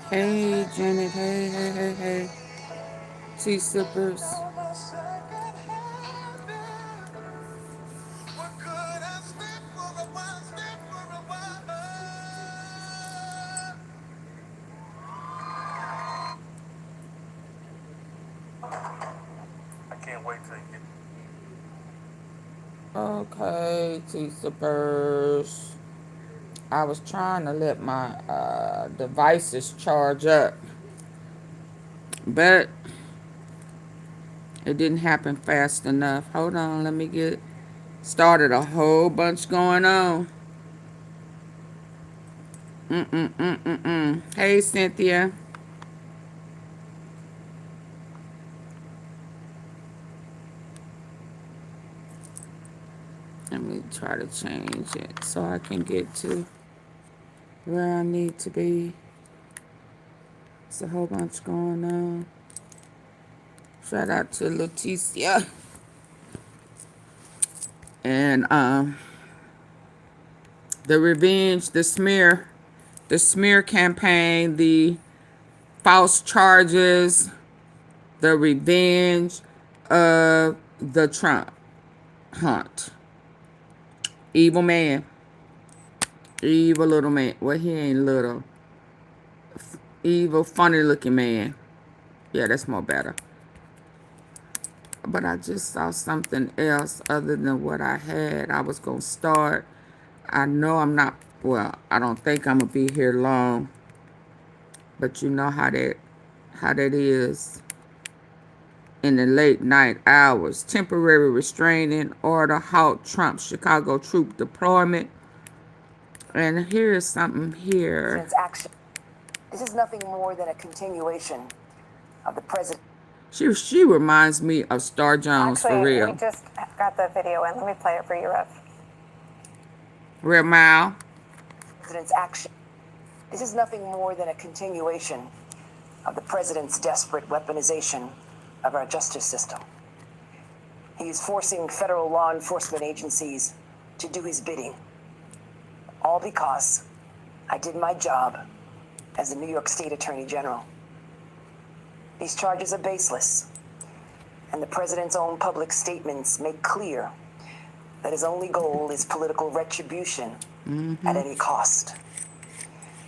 Hey, Janet. Hey, hey, hey, hey. Tea sippers. Okay, tea sippers. I was trying to let my devices charge up, but it didn't happen fast enough. Hold on, let me get started. A whole bunch going on. Hey, Cynthia. Let me try to change it so I can get to where I need to be. There's a whole bunch going on. Shout out to Letitia and the revenge, the smear campaign, the false charges, the revenge of the Trump hunt. Evil man. Evil little man. Well, he ain't little. Evil, funny looking man. Yeah, that's more better. But I just saw something else other than what I had. I was going to start. I know I'm not, well, I don't think I'm going to be here long. But you know how that is in the late night hours. Temporary restraining order halt Trump Chicago troop deployment. And here's something here. Action. This is nothing more than a continuation of the president. She reminds me of Star Jones for real. We just got the video in. Let me play it for you, Rev. Real Mal. President's action. This is nothing more than a continuation of the president's desperate weaponization of our justice system. He is forcing federal law enforcement agencies to do his bidding. All because I did my job as the New York State Attorney General. These charges are baseless, and the president's own public statements make clear that his only goal is political retribution at any cost.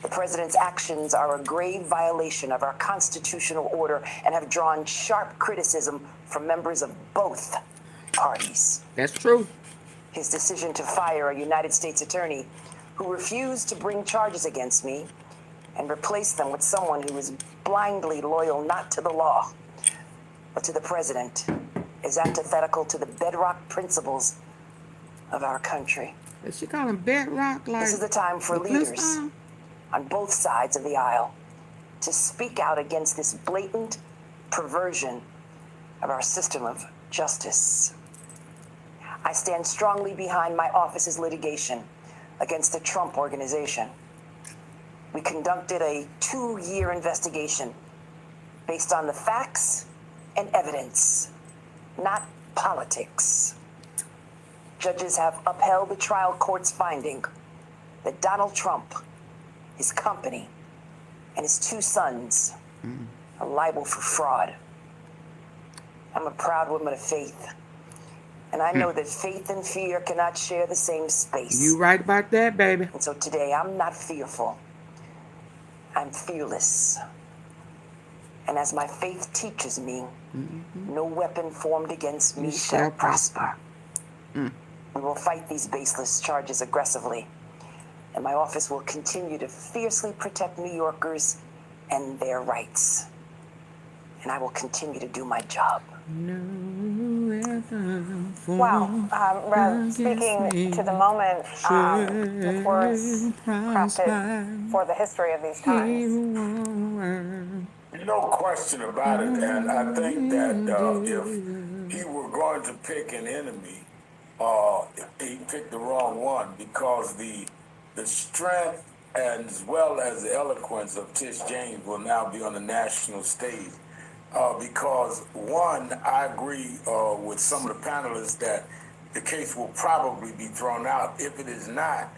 The president's actions are a grave violation of our constitutional order and have drawn sharp criticism from members of both parties. That's true. His decision to fire a United States attorney who refused to bring charges against me and replace them with someone who is blindly loyal not to the law, but to the president, is antithetical to the bedrock principles of our country. Does she call him bedrock? Like this is the time for leaders on both sides of the aisle to speak out against this blatant perversion of our system of justice. I stand strongly behind my office's litigation against the Trump Organization. We conducted a 2-year investigation based on the facts and evidence, not politics. Judges have upheld the trial court's finding that Donald Trump, his company, and his 2 sons are liable for fraud. I'm a proud woman of faith, and I know that faith and fear cannot share the same space. You right about that, baby. And so today, I'm not fearful. I'm fearless. And as my faith teaches me, no weapon formed against me shall prosper. We will fight these baseless charges aggressively, and my office will continue to fiercely protect New Yorkers and their rights. And I will continue to do my job. Wow. Rev, speaking to the moment the words crafted for the history of these times. No question about it. And I think that if he were going to pick an enemy, he picked the wrong one, because the strength as well as the eloquence of Tish James will now be on the national stage. Because one, I agree with some of the panelists that the case will probably be thrown out. If it is not,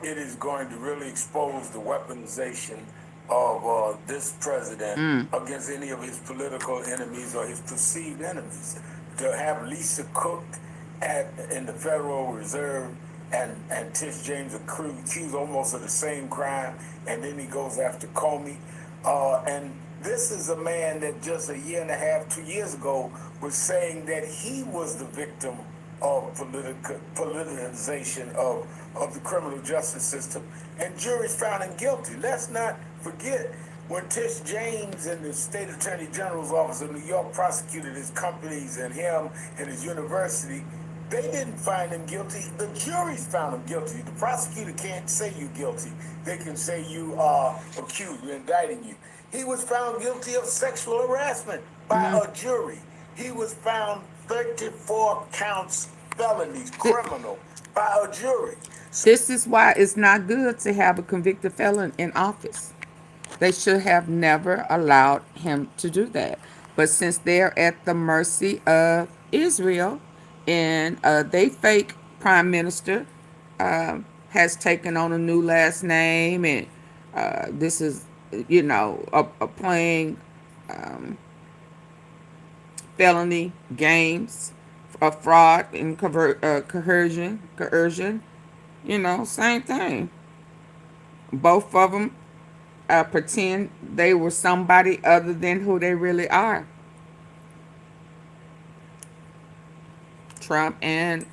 it is going to really expose the weaponization of this president against any of his political enemies or his perceived enemies. To have Lisa Cook in the Federal Reserve and Tish James accused almost of the same crime, and then he goes after Comey. And this is a man that just a year and a half, 2 years ago, was saying that he was the victim of politicization of the criminal justice system, and juries found him guilty. Let's not forget when Tish James and the state attorney general's office of New York prosecuted his companies and him and his university. They didn't find him guilty. The juries found him guilty. The prosecutor can't say you guilty. They can say you are accused, we're indicting you. He was found guilty of sexual harassment by a jury. He was found 34 counts felonies, criminal, by a jury. This is why it's not good to have a convicted felon in office. They should have never allowed him to do that. But since they're at the mercy of Israel, and they fake prime minister has taken on a new last name, and this is, playing felony games of fraud and coercion, same thing. Both of them pretend they were somebody other than who they really are. Trump and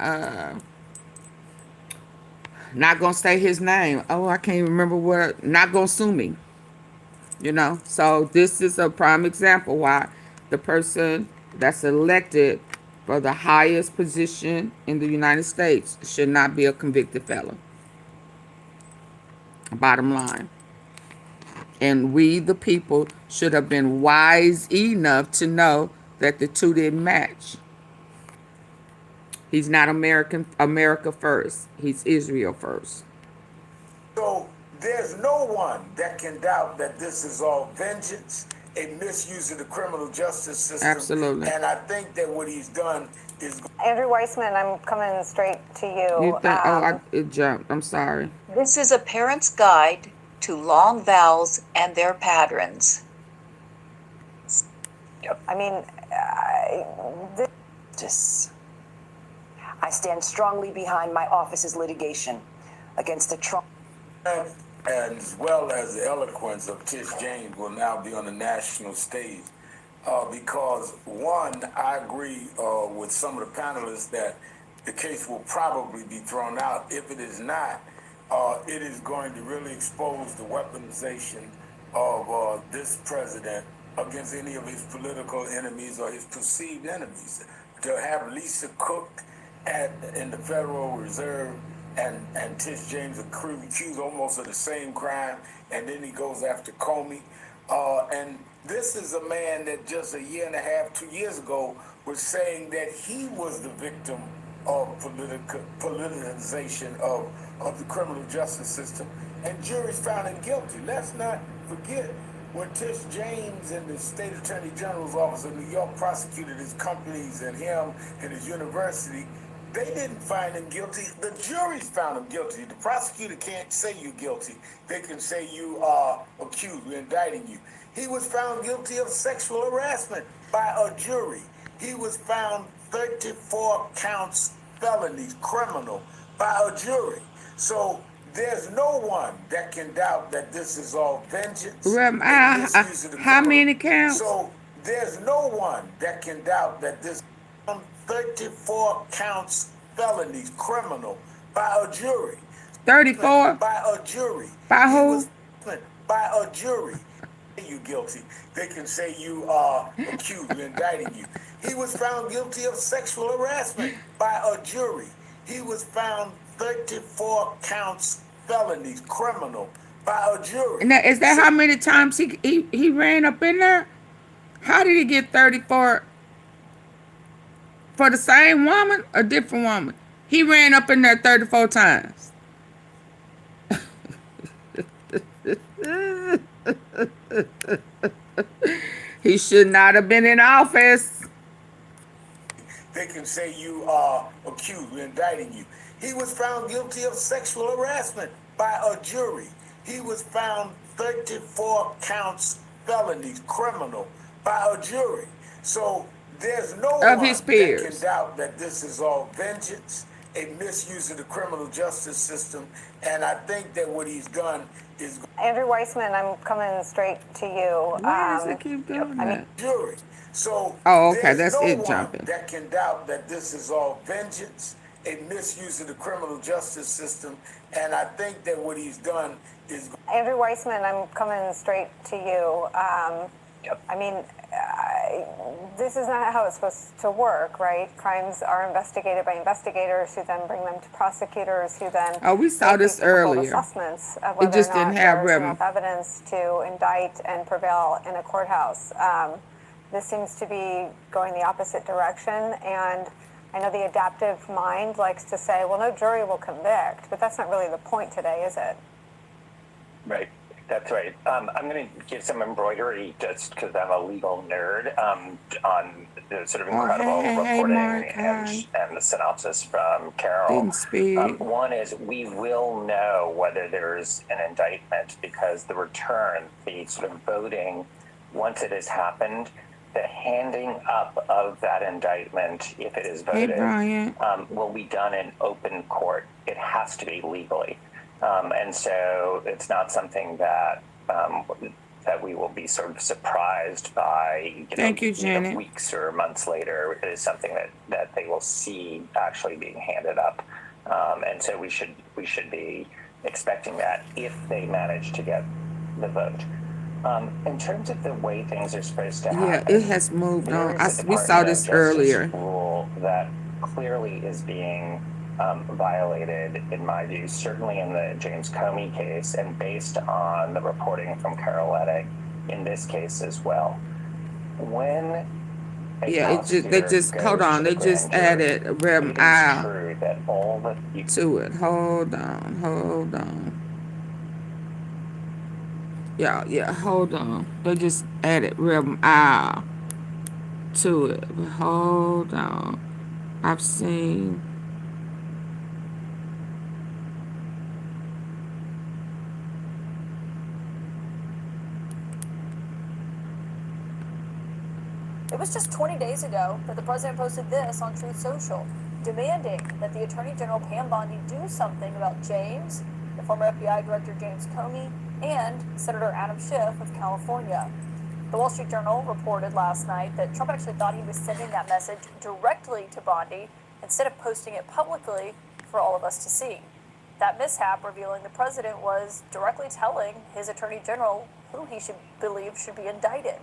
not gonna say his name. Oh, I can't remember what. Not gonna sue me. So this is a prime example why the person that's elected for the highest position in the United States should not be a convicted felon. Bottom line. And we, the people, should have been wise enough to know that the two didn't match. He's not America first. He's Israel first. So there's no one that can doubt that this is all vengeance, a misuse of the criminal justice system. Absolutely. And I think that what he's done is... Andrew Weissman, I'm coming straight to you. It jumped. I'm sorry. This is a parent's guide to long vowels and their patterns. I mean, I stand strongly behind my office's litigation against the Trump. As well as the eloquence of Tish James will now be on the national stage. Because, one, I agree with some of the panelists that the case will probably be thrown out. If it is not, it is going to really expose the weaponization of this president against any of his political enemies or his perceived enemies. To have Lisa Cook in the Federal Reserve and Tish James accused almost of the same crime, and then he goes after Comey. And this is a man that just a year and a half, 2 years ago, was saying that he was the victim of politicization of the criminal justice system, and juries found him guilty. Let's not forget when Tish James and the state attorney general's office of New York prosecuted his companies and him and his university. They didn't find him guilty. The juries found him guilty. The prosecutor can't say you guilty. They can say you are accused. We're indicting you. He was found guilty of sexual harassment by a jury. He was found 34 counts felonies, criminal, by a jury. So there's no one that can doubt that this is all vengeance. How many counts? So there's no one that can doubt that this 34 counts felonies, criminal, by a jury. 34? By a jury. By who? By a jury. You guilty. They can say you are accused. We're indicting you. He was found guilty of sexual harassment by a jury. He was found 34 counts felonies, criminal, by a jury. Now, is that how many times he ran up in there? How did he get 34? For the same woman or different woman? He ran up in there 34 times. He should not have been in office. They can say you are accused. We're indicting you. He was found guilty of sexual harassment by a jury. He was found 34 counts felonies, criminal, by a jury. So there's no Of one his that can peers. doubt that this is all vengeance, a misuse of the criminal justice system, and I think that what he's done is Andrew Weissman, I'm coming straight to you. Why does it keep doing that? jury. So Oh, okay, there's that's no it one jumping. that can doubt that this is all vengeance, a misuse of the criminal justice system, and I think that what he's done is. Andrew Weissman, I'm coming straight to you. I mean, this is not how it's supposed to work, right? Crimes are investigated by investigators who then bring them to prosecutors who then Oh, we saw make this these difficult earlier. assessments of whether just or not didn't have there's rem- enough evidence to indict and prevail in a courthouse. This seems to be going the opposite direction, and I know the adaptive mind likes to say, well, no jury will convict, but that's not really the point today, is it? Right. That's right. I'm going to give some embroidery just because I'm a legal nerd on the sort of incredible hey, reporting Mark, hi. and the synopsis from Carol. Didn't speak. One is we will know whether there's an indictment because the return, the sort of voting, once it has happened, the handing up of that indictment, if it is Hey, voted, Brian. will be done in open court. It has to be legally. And so it's not something that that we will be sort of surprised by Thank you, Janet. weeks or months later. It is something that they will see actually being handed up. And so we should be expecting that if they manage to get the vote. In terms of the way things are supposed to happen, Yeah, it has moved on. there is a We saw Department of this Justice earlier. rule that clearly is being violated, in my view, certainly in the James Comey case, and based on the reporting from Carol Ettig in this case as well. When Yeah, they just hold on. They just added rem I true that all that you to it. Hold on. Yeah, hold on. They just added rem I to it. But hold on. I've seen. It was just 20 days ago that the president posted this on Truth Social, demanding that the Attorney General Pam Bondi do something about James, the former FBI Director James Comey, and Senator Adam Schiff of California. The Wall Street Journal reported last night that Trump actually thought he was sending that message directly to Bondi instead of posting it publicly for all of us to see. That mishap revealing the president was directly telling his Attorney General who he should believe should be indicted.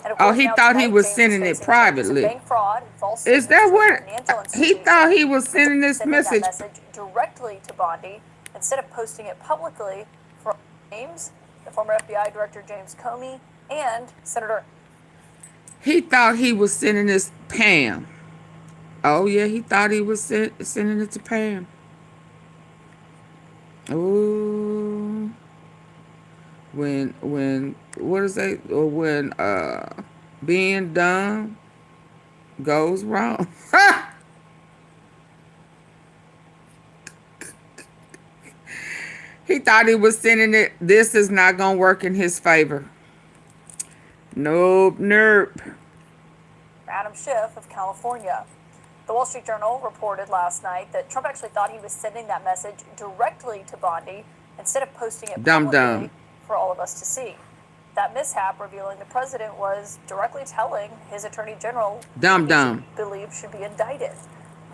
And of course, He now thought he tonight, was James sending is it facing charges of privately. bank fraud and false Is that statements to a what financial he institution. thought he was sending this Sending message? that message directly to Bondi instead of posting it publicly for James, the former FBI Director James Comey, and Senator. He thought he was sending this Pam. Oh yeah, he thought he was sending it to Pam. Ooh. When what is that? Or when being done goes wrong. He thought he was sending it. This is not gonna work in his favor. Nope. Adam Schiff of California. The Wall Street Journal reported last night that Trump actually thought he was sending that message directly to Bondi instead of posting it publicly for all of us to see. That mishap revealing the president was directly telling his Attorney General who he believed should be indicted.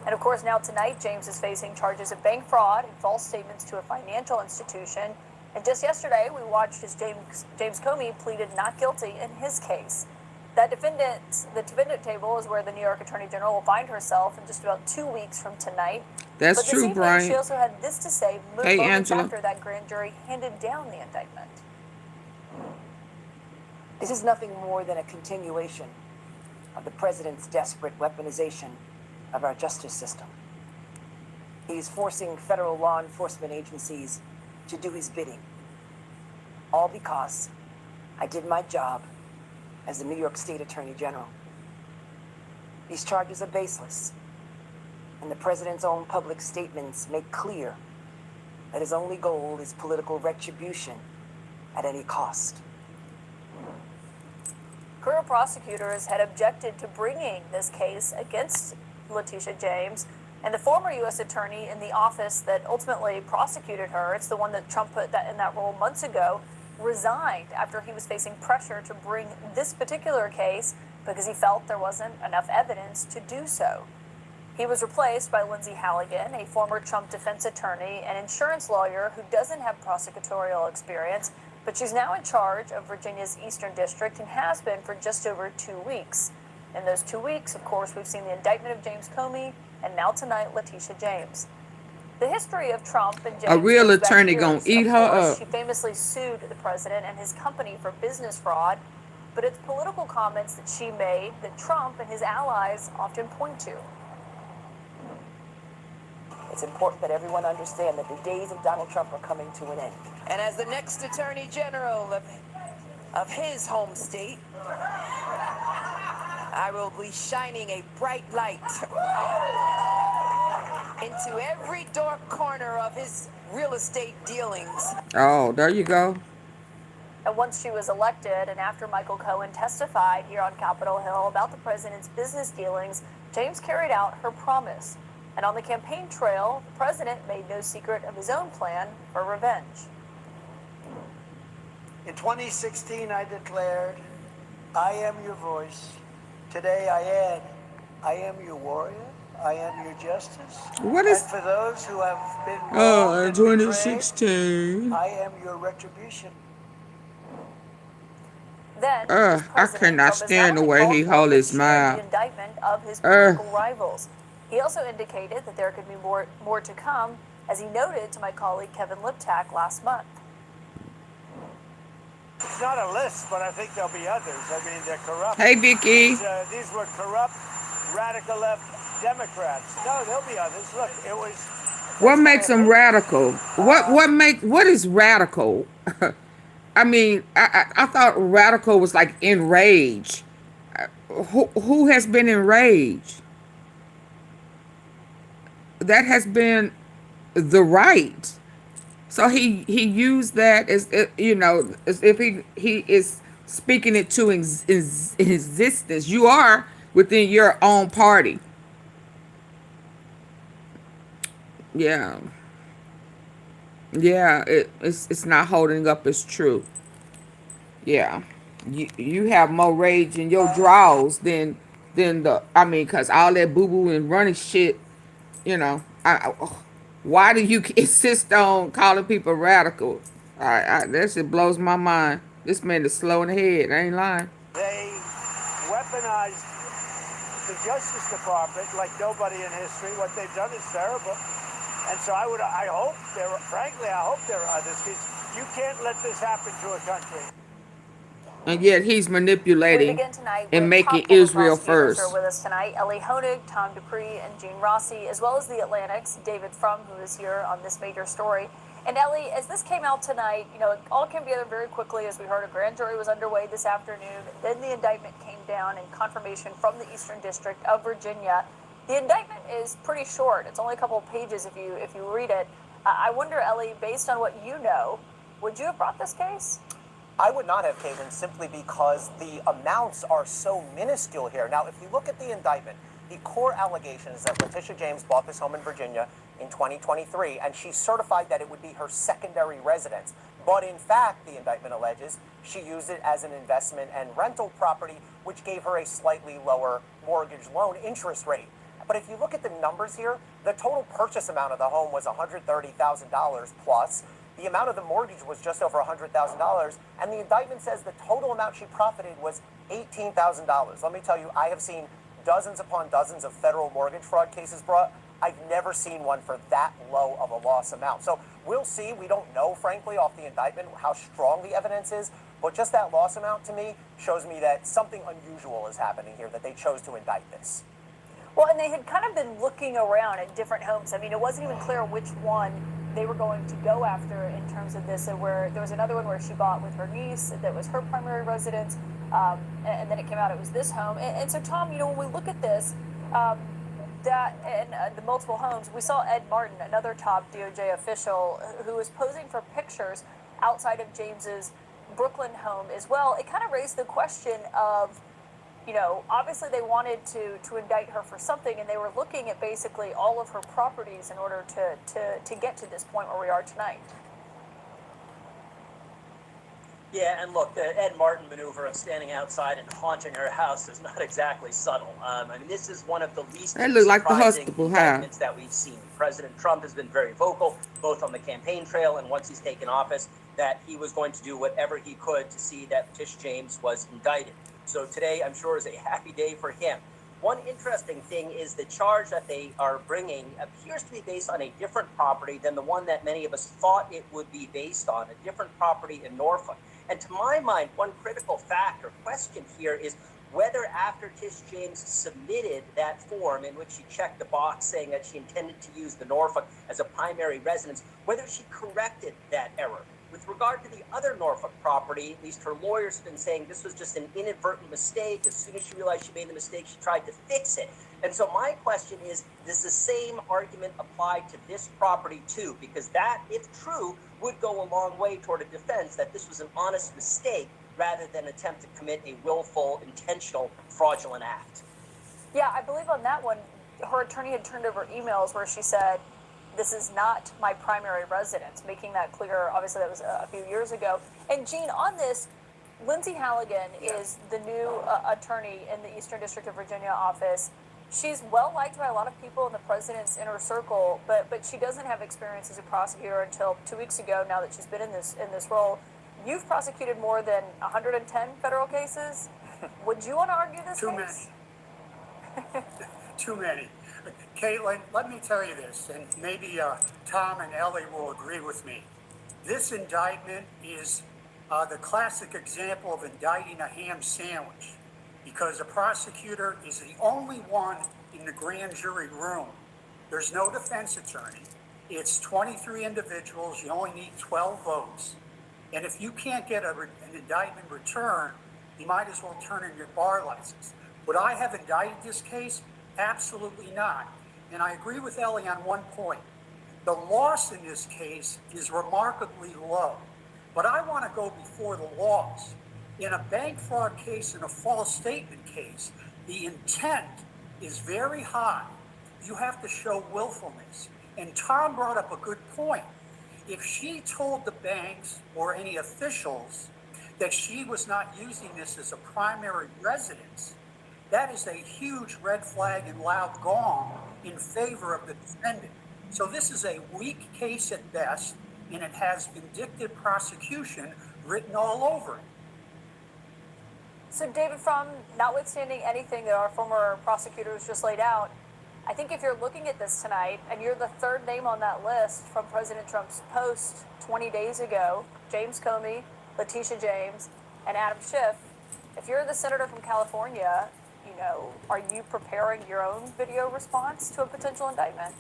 And of course, now tonight, James is facing charges of bank fraud and false statements to a financial institution. And just yesterday, we watched as James Comey pleaded not guilty in his case. The defendant table is where the New York Attorney General will find herself in just about 2 weeks from tonight. That's but true, this evening, Brian. she also had this to say moments after that grand jury handed down the indictment. This is nothing more than a continuation of the president's desperate weaponization of our justice system. He's forcing federal law enforcement agencies to do his bidding. All because I did my job as the New York State Attorney General. These charges are baseless, and the president's own public statements make clear that his only goal is political retribution at any cost. Career prosecutors had objected to bringing this case against Letitia James, and the former U.S. attorney in the office that ultimately prosecuted her, it's the one that Trump put that in that role months ago, resigned after he was facing pressure to bring this particular case because he felt there wasn't enough evidence to do so. He was replaced by Lindsay Halligan, a former Trump defense attorney and insurance lawyer who doesn't have prosecutorial experience, but she's now in charge of Virginia's Eastern District and has been for just over 2 weeks. In those 2 weeks, of course, we've seen the indictment of James Comey and now tonight Letitia James. The history of Trump and James A real goes back attorney years. gonna eat Of her course, up. She famously sued the president and his company for business fraud, but it's political comments that she made that Trump and his allies often point to. It's important that everyone understand that the days of Donald Trump are coming to an end. And as the next Attorney General of his home state, I will be shining a bright light into every dark corner of his real estate dealings. Oh, there you go. And once she was elected, and after Michael Cohen testified here on Capitol Hill about the president's business dealings, James carried out her promise. And on the campaign trail, the president made no secret of his own plan for revenge. In 2016, I declared, I am your voice. Today I add, I am your warrior. I am your justice. What is? And for those who have been Oh, wronged and 2016. betrayed, I am your retribution. Then, I cannot stand the way he hold his mouth. The indictment of his political rivals. He also indicated that there could be more to come, as he noted to my colleague Kevin Liptak last month. It's not a list, but I think there'll be others. I mean, they're corrupt. Hey, Vicky. These were corrupt, radical left Democrats. No, there'll be others. Look, it was. What makes them radical? What is radical? I mean, I thought radical was like enraged. Who has been enraged? That has been the right. So he used that as, you know, as if he is speaking it to existence. You are within your own party. Yeah. Yeah, it's not holding up as true. Yeah. You have more rage in your draws than cause all that boo-boo and running shit, you know. Why do you insist on calling people radical? That shit blows my mind. This man is slow in the head. I ain't lying. They weaponized the Justice Department like nobody in history. What they've done is terrible. And so I hope there are others, because you can't let this happen to a country. And yet he's manipulating and making Israel first. Are with us tonight. Ellie Honig, Tom Dupree, and Gene Rossi, as well as the Atlantic's David Frum, who is here on this major story. And Ellie, as this came out tonight, you know, it all came together very quickly. As we heard, a grand jury was underway this afternoon. Then the indictment came down in confirmation from the Eastern District of Virginia. The indictment is pretty short. It's only a couple of pages if you read it. I wonder, Ellie, based on what you know, would you have brought this case? I would not have, Caitlin, simply because the amounts are so minuscule here. Now, if you look at the indictment, the core allegation is that Letitia James bought this home in Virginia in 2023, and she certified that it would be her secondary residence. But in fact, the indictment alleges she used it as an investment and rental property, which gave her a slightly lower mortgage loan interest rate. But if you look at the numbers here, the total purchase amount of the home was $130,000 plus. The amount of the mortgage was just over $100,000, and the indictment says the total amount she profited was $18,000. Let me tell you, I have seen dozens upon dozens of federal mortgage fraud cases brought. I've never seen one for that low of a loss amount. So we'll see. We don't know, frankly, off the indictment how strong the evidence is, but just that loss amount to me shows me that something unusual is happening here, that they chose to indict this. Well, and they had kind of been looking around at different homes. I mean, it wasn't even clear which one they were going to go after in terms of this. And where there was another one where she bought with her niece that was her primary residence, and then it came out it was this home. And so, Tom, you know, when we look at this, the multiple homes, we saw Ed Martin, another top DOJ official, who was posing for pictures outside of James's Brooklyn home as well, it kind of raised the question of, you know, obviously they wanted to indict her for something, and they were looking at basically all of her properties in order to get to this point where we are tonight. Yeah, and look, the Ed Martin maneuver of standing outside and haunting her house is not exactly subtle. I mean, this is one of the least That looked like the surprising Huxtable House. indictments that we've seen. President Trump has been very vocal, both on the campaign trail and once he's taken office, that he was going to do whatever he could to see that Letitia James was indicted. So today, I'm sure, is a happy day for him. One interesting thing is the charge that they are bringing appears to be based on a different property than the one that many of us thought it would be based on, a different property in Norfolk. And to my mind, one critical fact or question here is whether after Tish James submitted that form in which she checked the box saying that she intended to use the Norfolk as a primary residence, whether she corrected that error. With regard to the other Norfolk property, at least her lawyers have been saying this was just an inadvertent mistake. As soon as she realized she made the mistake, she tried to fix it. And so my question is, does the same argument apply to this property too? Because that, if true, would go a long way toward a defense that this was an honest mistake rather than attempt to commit a willful, intentional, fraudulent act. Yeah, I believe on that one, her attorney had turned over emails where she said, this is not my primary residence, making that clear. Obviously, that was a few years ago. And Gene, on this, Lindsay Halligan is the new attorney in the Eastern District of Virginia office. She's well liked by a lot of people in the president's inner circle, but she doesn't have experience as a prosecutor until 2 weeks ago. Now that she's been in this role, you've prosecuted more than 110 federal cases. Would you want to argue this case? Too many. Too many. Caitlin, let me tell you this, and maybe Tom and Ellie will agree with me. This indictment is the classic example of indicting a ham sandwich, because the prosecutor is the only one in the grand jury room. There's no defense attorney. It's 23 individuals. You only need 12 votes. And if you can't get an indictment returned, you might as well turn in your bar license. Would I have indicted this case? Absolutely not. And I agree with Ellie on one point. The loss in this case is remarkably low. But I want to go before the loss. In a bank fraud case and a false statement case, the intent is very high. You have to show willfulness. And Tom brought up a good point. If she told the banks or any officials that she was not using this as a primary residence, that is a huge red flag and loud gong in favor of the defendant. So this is a weak case at best, and it has vindictive prosecution written all over it. So David, from notwithstanding anything that our former prosecutors just laid out, I think if you're looking at this tonight and you're the third name on that list from President Trump's post 20 days ago, James Comey, Letitia James, and Adam Schiff, if you're the senator from California, you know, are you preparing your own video response to a potential indictment?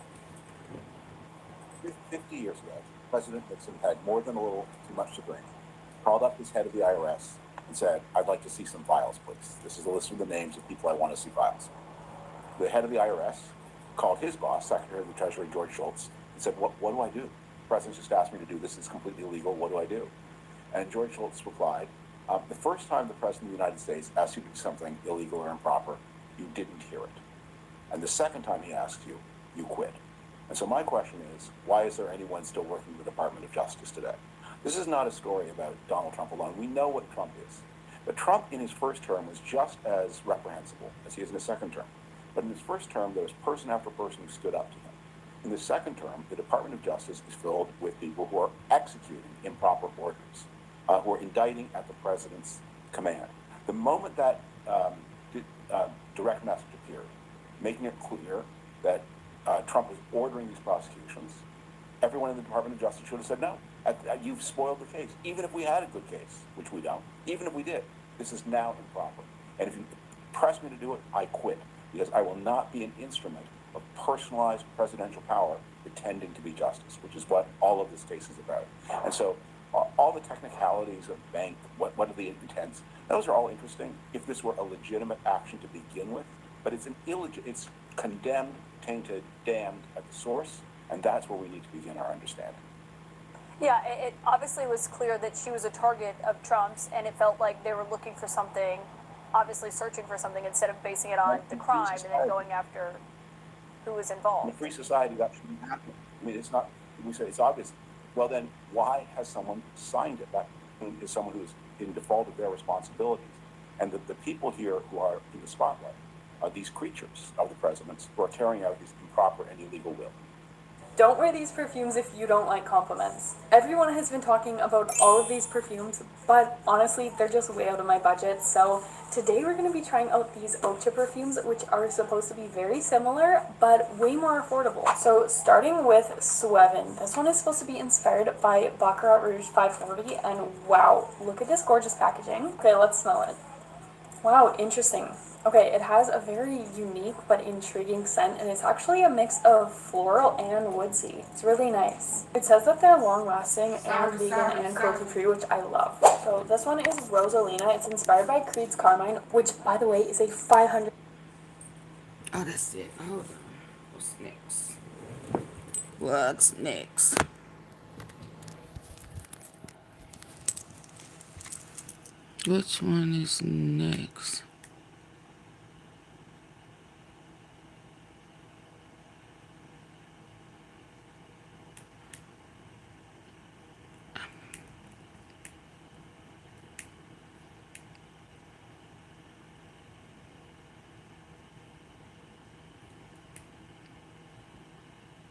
50 years ago, President Nixon had more than a little too much to drink, called up his head of the IRS and said, I'd like to see some files, please. This is a list of the names of people I want to see files. The head of the IRS called his boss, Secretary of the Treasury, George Shultz, and said, what do I do? The President just asked me to do this. It's completely illegal. What do I do? And George Shultz replied, the first time the President of the United States asked you to do something illegal or improper, you didn't hear it. And the second time he asked you, you quit. And so my question is, why is there anyone still working in the Department of Justice today? This is not a story about Donald Trump alone. We know what Trump is. But Trump in his first term was just as reprehensible as he is in his second term. But in his first term, there was person after person who stood up to him. In the second term, the Department of Justice is filled with people who are executing improper orders, who are indicting at the president's command. The moment that direct message appeared, making it clear that Trump was ordering these prosecutions, everyone in the Department of Justice should have said no. You've spoiled the case. Even if we had a good case, which we don't, even if we did, this is now improper. And if you press me to do it, I quit, because I will not be an instrument of personalized presidential power pretending to be justice, which is what all of this case is about. And so all the technicalities of bank, what are the intents, those are all interesting if this were a legitimate action to begin with, but it's it's condemned, tainted, damned at the source, and that's where we need to begin our understanding. Yeah, it obviously was clear that she was a target of Trump's, and it felt like they were looking for something, obviously searching for something instead of basing it on the crime and then going after who was In a involved. free society, that shouldn't happen. I mean, it's not, we say it's obvious. Well, then why has someone signed it? That is someone who is in default of their responsibilities. And the people here who are in the spotlight are these creatures of the presidents who are carrying out his improper and illegal will. Don't wear these perfumes if you don't like compliments. Everyone has been talking about all of these perfumes, but honestly, they're just way out of my budget. So today we're going to be trying out these Ocha perfumes, which are supposed to be very similar, but way more affordable. So starting with Suevin. This one is supposed to be inspired by Baccarat Rouge 540, and wow, look at this gorgeous packaging. Okay, let's smell it. Wow, interesting. Okay, it has a very unique but intriguing scent, and it's actually a mix of floral and woodsy. It's really nice. It says that they're long-lasting and vegan and cruelty-free, which I love. So this one is Rosalina. It's inspired by Creed's Carmine, which, by the way, is a 500. Oh, that's it. Hold on. What's next? What's next? Which one is next?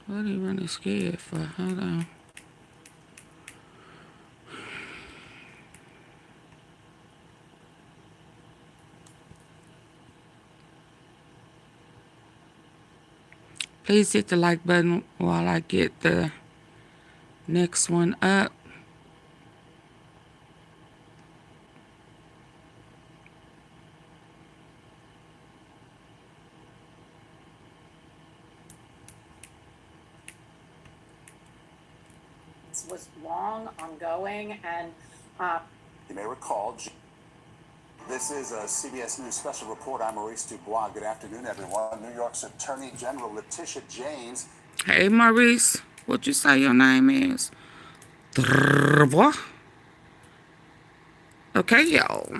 What are you running scared for? Hold on. Please hit the like button while I get the next one up. Was long, ongoing, and You may recall, this is a CBS News special report. I'm Maurice Dubois. Good afternoon, everyone. New York's Attorney General Letitia James. Hey, Maurice. What you say your name is? Okay, y'all.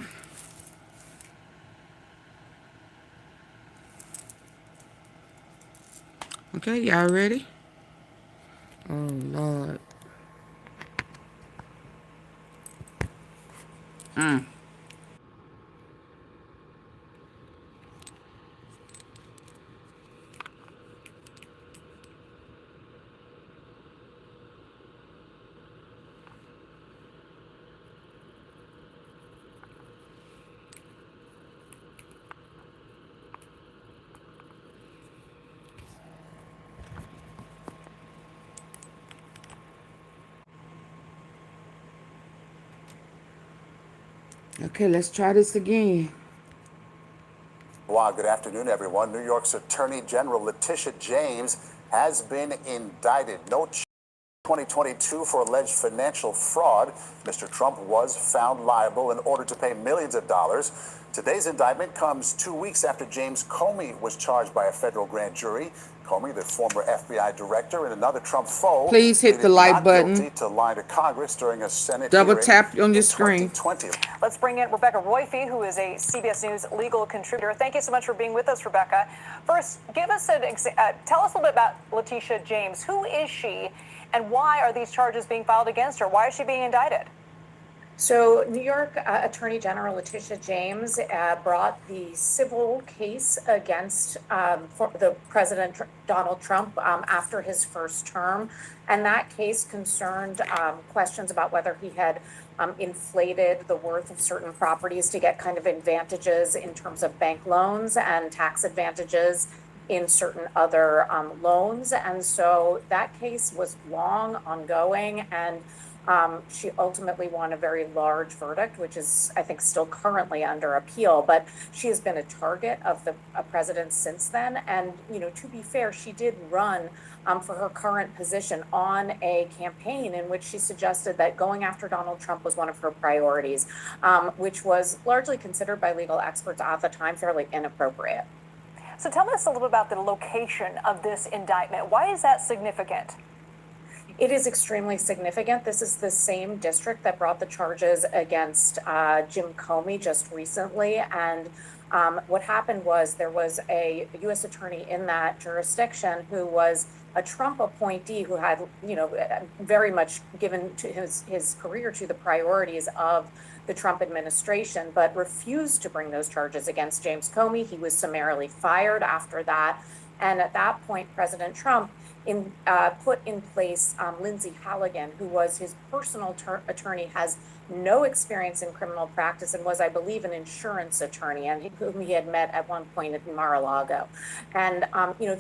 Okay, y'all ready? Oh, Lord. Okay, let's try this again. Wow, good afternoon, everyone. New York's Attorney General Letitia James has been indicted. No 2022 for alleged financial fraud. Mr. Trump was found liable in order to pay millions of dollars. Today's indictment comes 2 weeks after James Comey was charged by a federal grand jury. Comey, the former FBI director and another Trump foe, Please hit the like button. guilty to lying to Congress during a Senate Double hearing tap on your in screen. 2020. Let's bring in Rebecca Royfee, who is a CBS News legal contributor. Thank you so much for being with us, Rebecca. First, give us tell us a little bit about Letitia James. Who is she, and why are these charges being filed against her? Why is she being indicted? so New York Attorney General Letitia James brought the civil case against for the President Donald Trump after his first term, and that case concerned questions about whether he had inflated the worth of certain properties to get kind of advantages in terms of bank loans and tax advantages in certain other loans. And so that case was long, ongoing, and she ultimately won a very large verdict, which is, I think, still currently under appeal. But she has been a target of the president since then. And, you know, to be fair, she did run for her current position on a campaign in which she suggested that going after Donald Trump was one of her priorities, which was largely considered by legal experts at the time fairly inappropriate. So tell us a little about the location of this indictment. Why is that significant? It is extremely significant. This is the same district that brought the charges against Jim Comey just recently. And what happened was there was a U.S. attorney in that jurisdiction who was a Trump appointee who had, very much given to his career to the priorities of the Trump administration, but refused to bring those charges against James Comey. He was summarily fired after that. And at that point, President Trump put in place Lindsay Halligan, who was his personal attorney, has no experience in criminal practice, and was, I believe, an insurance attorney, and whom he had met at one point in Mar-a-Lago. And,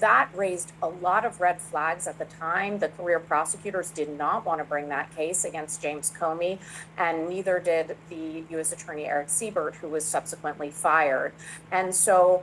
that raised a lot of red flags at the time. The career prosecutors did not want to bring that case against James Comey, and neither did the U.S. Attorney Eric Siebert, who was subsequently fired. And so,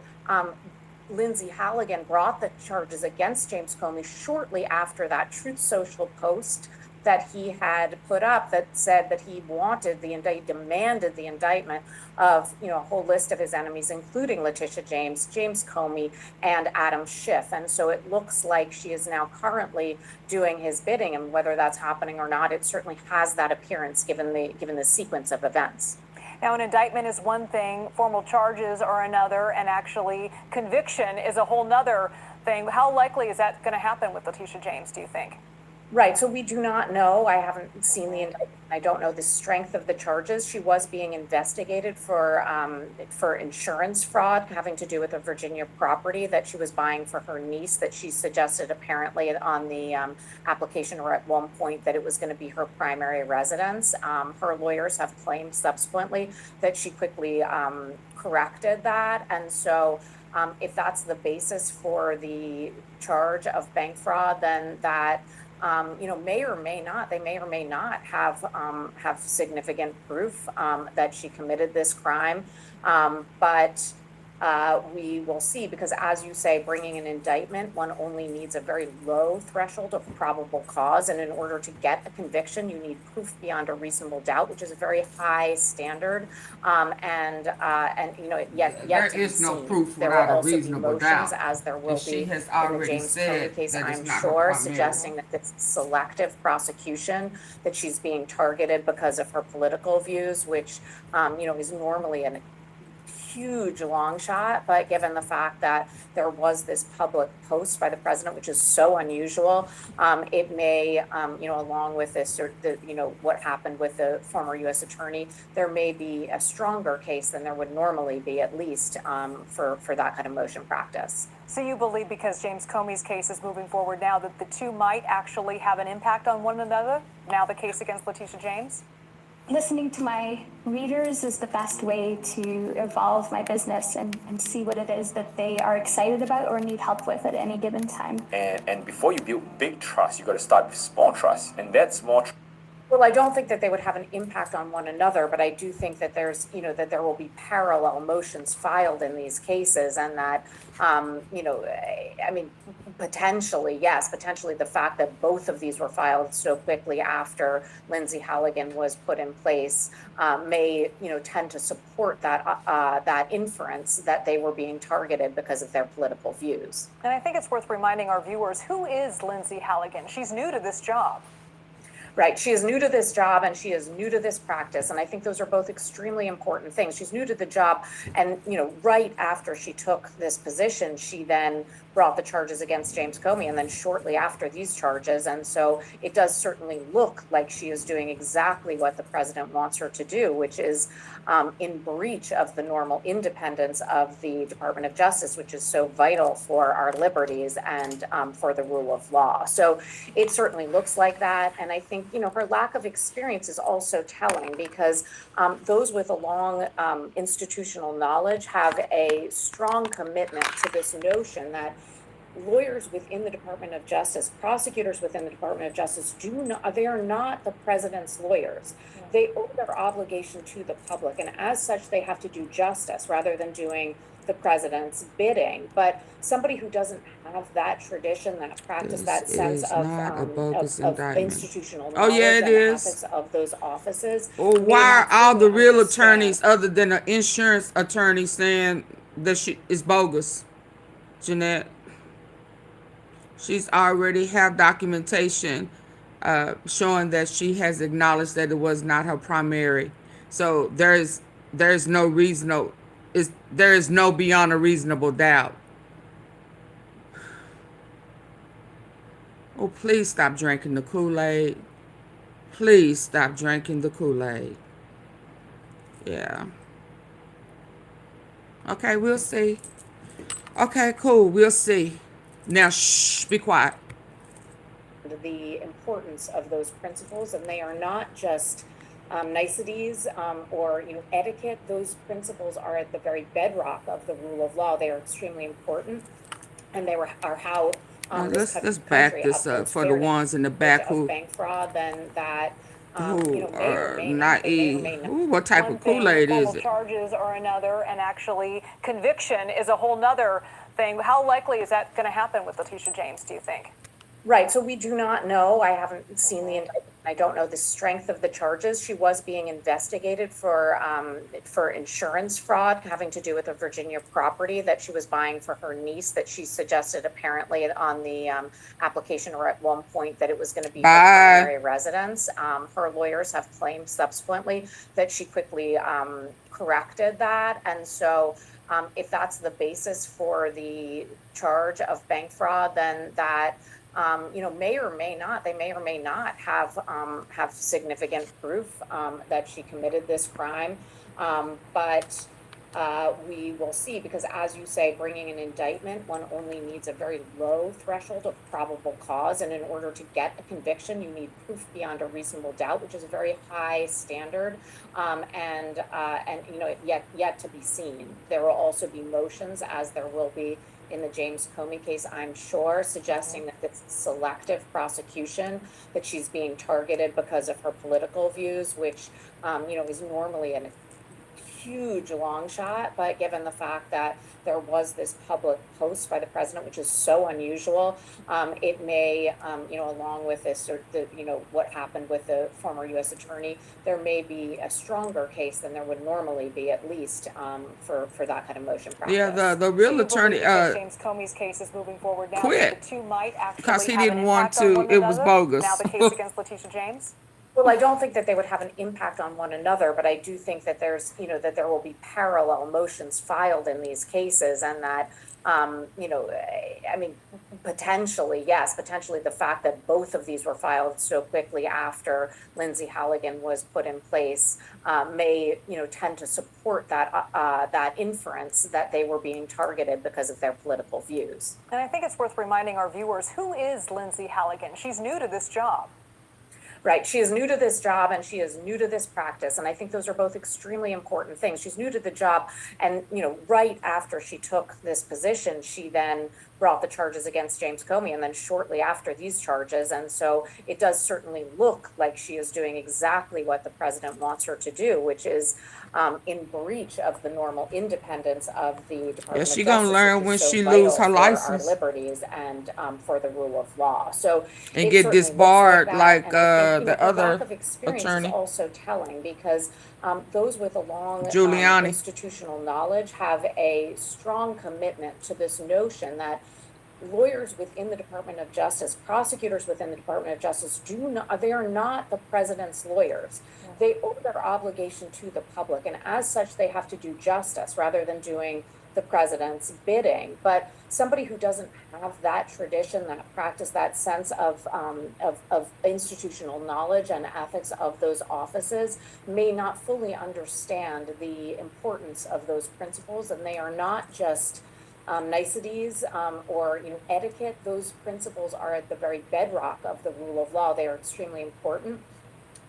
Lindsay Halligan brought the charges against James Comey shortly after that Truth Social post that he had put up that said that he demanded the indictment of, a whole list of his enemies, including Letitia James, James Comey, and Adam Schiff. And so it looks like she is now currently doing his bidding, and whether that's happening or not, it certainly has that appearance given the sequence of events. Now, an indictment is one thing, formal charges are another, and actually conviction is a whole nother thing. How likely is that going to happen with Letitia James, do you think? Right, so we do not know. I haven't seen the indictment. I don't know the strength of the charges. She was being investigated for insurance fraud having to do with a Virginia property that she was buying for her niece, that she suggested apparently on the application, or at one point, that it was going to be her primary residence. Her lawyers have claimed subsequently that she quickly corrected that. And so if that's the basis for the charge of bank fraud, then that may or may not have significant proof that she committed this crime. But we will see, because as you say, bringing an indictment, one only needs a very low threshold of probable cause. And in order to get a conviction, you need proof beyond a reasonable doubt, which is a very high standard. Yet there is no proof there without will a also be reasonable motions, doubt. as there will She be has in the already James said Comey case, that it's I'm not her sure, primary. suggesting that it's selective prosecution, that she's being targeted because of her political views, which, is normally a huge long shot. But given the fact that there was this public post by the president, which is so unusual, it may, along with this, or what happened with the former U.S. attorney, there may be a stronger case than there would normally be, at least for that kind of motion practice. So you believe, because James Comey's case is moving forward now, that the two might actually have an impact on one another, now the case against Letitia James? Listening to my readers is the best way to evolve my business and see what it is that they are excited about or need help with at any given time. And before you build big trust, you got to start with small trust. And that small trust. Well, I don't think that they would have an impact on one another, but I do think that there's, that there will be parallel motions filed in these cases, and that, potentially the fact that both of these were filed so quickly after Lindsay Halligan was put in place may, tend to support that inference that they were being targeted because of their political views. And I think it's worth reminding our viewers, who is Lindsay Halligan? She's new to this job. Right. She is new to this job, and she is new to this practice. And I think those are both extremely important things. She's new to the job. And, right after she took this position, she then brought the charges against James Comey, and then shortly after these charges. And so it does certainly look like she is doing exactly what the president wants her to do, which is in breach of the normal independence of the Department of Justice, which is so vital for our liberties and for the rule of law. So it certainly looks like that. And I think, her lack of experience is also telling, because those with a long institutional knowledge have a strong commitment to this notion that lawyers within the Department of Justice, prosecutors within the Department of Justice, they are not the president's lawyers. They owe their obligation to the public, and as such, they have to do justice rather than doing the president's bidding. But somebody who doesn't have that tradition, that practice, that sense of institutional knowledge and ethics of those offices. Well, why are all the real attorneys, other than an insurance attorney, saying that she is bogus, Jeanette? She's already have documentation showing that she has acknowledged that it was not her primary. So there's no reasonable there is no beyond a reasonable doubt. Oh, please stop drinking the Kool-Aid. Please stop drinking the Kool-Aid. Yeah. Okay, we'll see. Okay, cool. We'll see. Now, shh, be quiet. The importance of those principles, and they are not just niceties or etiquette. Those principles are at the very bedrock of the rule of law. They are extremely important, and they are how Let's back this up for the ones in the back who bank fraud. Then that who may or are may not, they may or naive. may not. Ooh, what type One of thing, Kool-Aid is formal it? charges are another, and actually conviction is a whole nother thing. How likely is that going to happen with Letitia James, do you think? Right, so we do not know. I haven't seen the indictment. I don't know the strength of the charges. She was being investigated for insurance fraud having to do with a Virginia property that she was buying for her niece that she suggested apparently on the application, or at one point, that it was going to be her primary residence. Her lawyers have claimed subsequently that she quickly corrected that. And so if that's the basis for the charge of bank fraud, then that may or may not, they may or may not have significant proof that she committed this crime. But we will see, because as you say, bringing an indictment, one only needs a very low threshold of probable cause. And in order to get a conviction, you need proof beyond a reasonable doubt, which is a very high standard. And yet to be seen. There will also be motions, as there will be in the James Comey case, I'm sure, suggesting that it's selective prosecution, that she's being targeted because of her political views, which, is normally a huge long shot. But given the fact that there was this public post by the president, which is so unusual, it may, along with this, or what happened with the former U.S. attorney, there may be a stronger case than there would normally be, at least for that kind of motion practice. Yeah, the real attorney James Comey's case is moving forward now. quit The two might actually because he have didn't an want impact on to. one It was another. bogus. Now the case against Letitia James. Well, I don't think that they would have an impact on one another, but I do think that there's, that there will be parallel motions filed in these cases, and that, potentially, yes, potentially the fact that both of these were filed so quickly after Lindsay Halligan was put in place may, tend to support that inference that they were being targeted because of their political views. And I think it's worth reminding our viewers, who is Lindsay Halligan? She's new to this job. Right. She is new to this job and she is new to this practice. And I think those are both extremely important things. She's new to the job. And, right after she took this position, she then brought the charges against James Comey, and then shortly after these charges. And so it does certainly look like she is doing exactly what the president wants her to do, which is in breach of the normal independence of the Department of Justice. She's gonna learn when she lose her license, our liberties, and for the rule of law. So and get disbarred like the other lack of experience attorney. Is also telling, because those with a long institutional knowledge have a strong commitment to this notion that lawyers within the Department of Justice, prosecutors within the Department of Justice, they are not the president's lawyers. They owe their obligation to the public, and as such, they have to do justice rather than doing the president's bidding. But somebody who doesn't have that tradition, that practice, that sense of institutional knowledge and ethics of those offices may not fully understand the importance of those principles, and they are not just niceties or etiquette. Those principles are at the very bedrock of the rule of law. They are extremely important,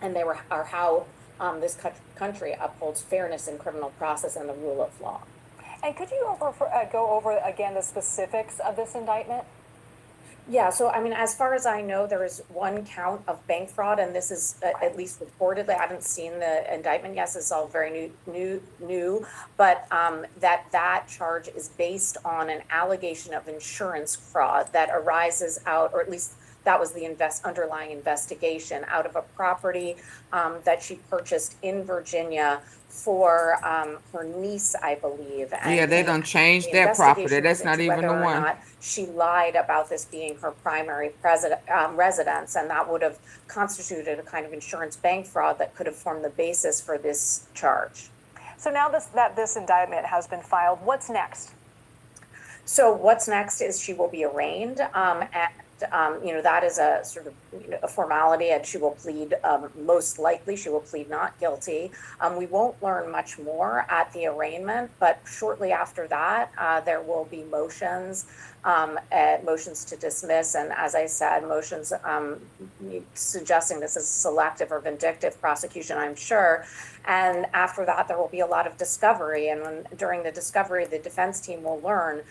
and are how this country upholds fairness in criminal process and the rule of law. And could you go over again the specifics of this indictment? Yeah, so as far as I know, there is one count of bank fraud, and this is at least reportedly. I haven't seen the indictment. Yes, it's all very new, but that charge is based on an allegation of insurance fraud that arises out, or at least that was the underlying investigation out of a property that she purchased in Virginia for her niece, I believe. And Yeah, they done changed the that property. investigation That's was not into even the whether or one. not she lied about this being her primary residence, and that would have constituted a kind of insurance bank fraud that could have formed the basis for this charge. So now this indictment has been filed, what's next? So what's next is she will be arraigned, and that is a sort of a formality, and she will plead, most likely she will plead not guilty. We won't learn much more at the arraignment, but shortly after that, there will be motions, motions to dismiss, and as I said, motions suggesting this is selective or vindictive prosecution, I'm sure. And after that, there will be a lot of discovery. And during the discovery, the defense team will learn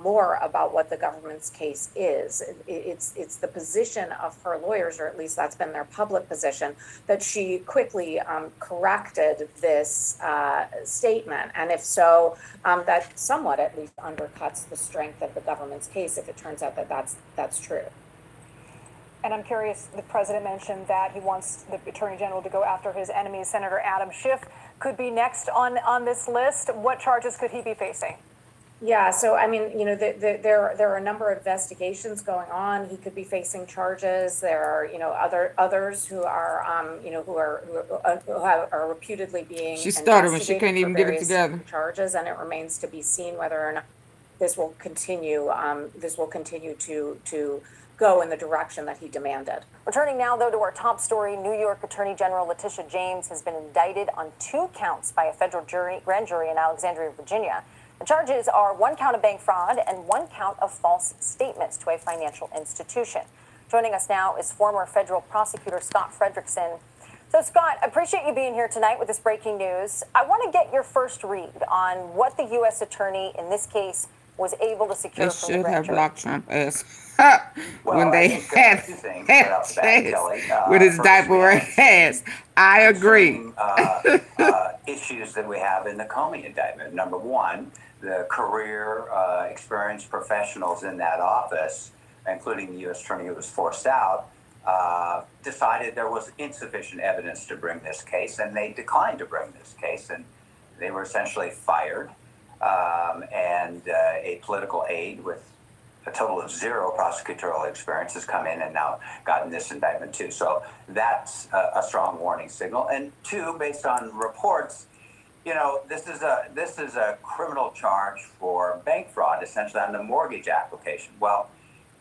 more about what the government's case is. It's the position of her lawyers, or at least that's been their public position, that she quickly corrected this statement. And if so, that somewhat at least undercuts the strength of the government's case if it turns out that that's true. And I'm curious, the president mentioned that he wants the attorney general to go after his enemies. Senator Adam Schiff could be next on this list. What charges could he be facing? Yeah, so I mean, there are a number of investigations going on. He could be facing charges. There are, others who are, who are reputedly being She stuttered when she can't even get it various together. charges, and it remains to be seen whether or not this will continue. This will continue to go in the direction that he demanded. Returning now, though, to our top story, New York Attorney General Letitia James has been indicted on 2 counts by a federal grand jury in Alexandria, Virginia. The charges are 1 count of bank fraud and 1 count of false statements to a financial institution. Joining us now is former federal prosecutor Scott Frederickson. So, Scott, I appreciate you being here tonight with this breaking news. I want to get your first read on what the U.S. attorney in this case was able to secure They from the should grand have jury. blocked Trump ass when they had with his diaper ass. I agree. Issues that we have in the Comey indictment. Number one, the career experienced professionals in that office, including the U.S. attorney who was forced out, decided there was insufficient evidence to bring this case, and they declined to bring this case, and they were essentially fired. And a political aide with a total of 0 prosecutorial experience has come in and now gotten this indictment too. So that's a strong warning signal. And 2, based on reports, this is a criminal charge for bank fraud, essentially on the mortgage application. Well,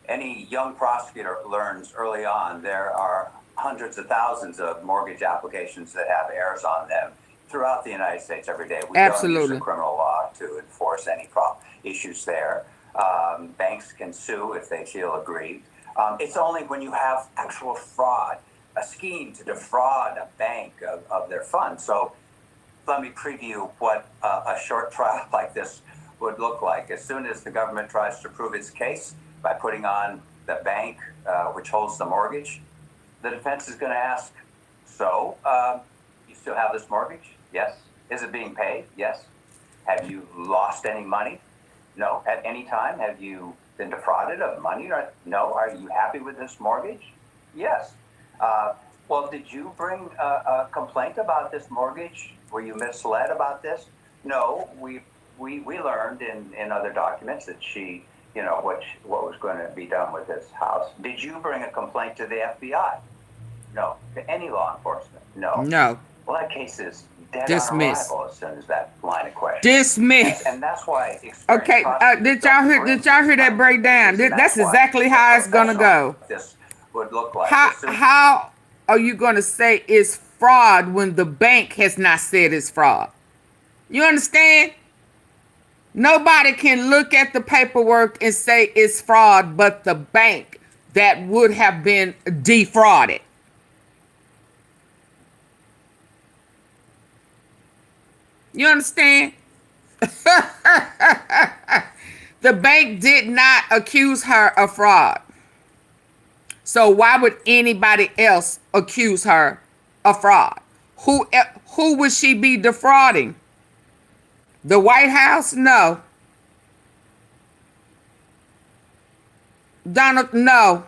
any young prosecutor learns early on there are hundreds of thousands of mortgage applications that have errors on them throughout the United States every day. We don't use the criminal law to enforce any issues there. Banks can sue if they feel aggrieved. It's only when you have actual fraud, a scheme to defraud a bank of their funds. So let me preview what a short trial like this would look like. As soon as the government tries to prove its case by putting on the bank which holds the mortgage, the defense is going to ask, so you still have this mortgage? Yes. Is it being paid? Yes. Have you lost any money? No. At any time, have you been defrauded of money? No. Are you happy with this mortgage? Yes. Well, did you bring a complaint about this mortgage? Were you misled about this? No. We learned in other documents that she, what was going to be done with this house. Did you bring a complaint to the FBI? No. To any law enforcement? No. No. Well, that case is dead Dismiss. on arrival as soon as that line of questioning. Dismiss. And that's why. Okay, did y'all hear that breakdown? That's exactly how it's gonna go. This would look like. How are you gonna say it's fraud when the bank has not said it's fraud? You understand? Nobody can look at the paperwork and say it's fraud, but the bank that would have been defrauded. You understand? The bank did not accuse her of fraud. So why would anybody else accuse her of fraud? Who would she be defrauding? The White House? No. Donald? No.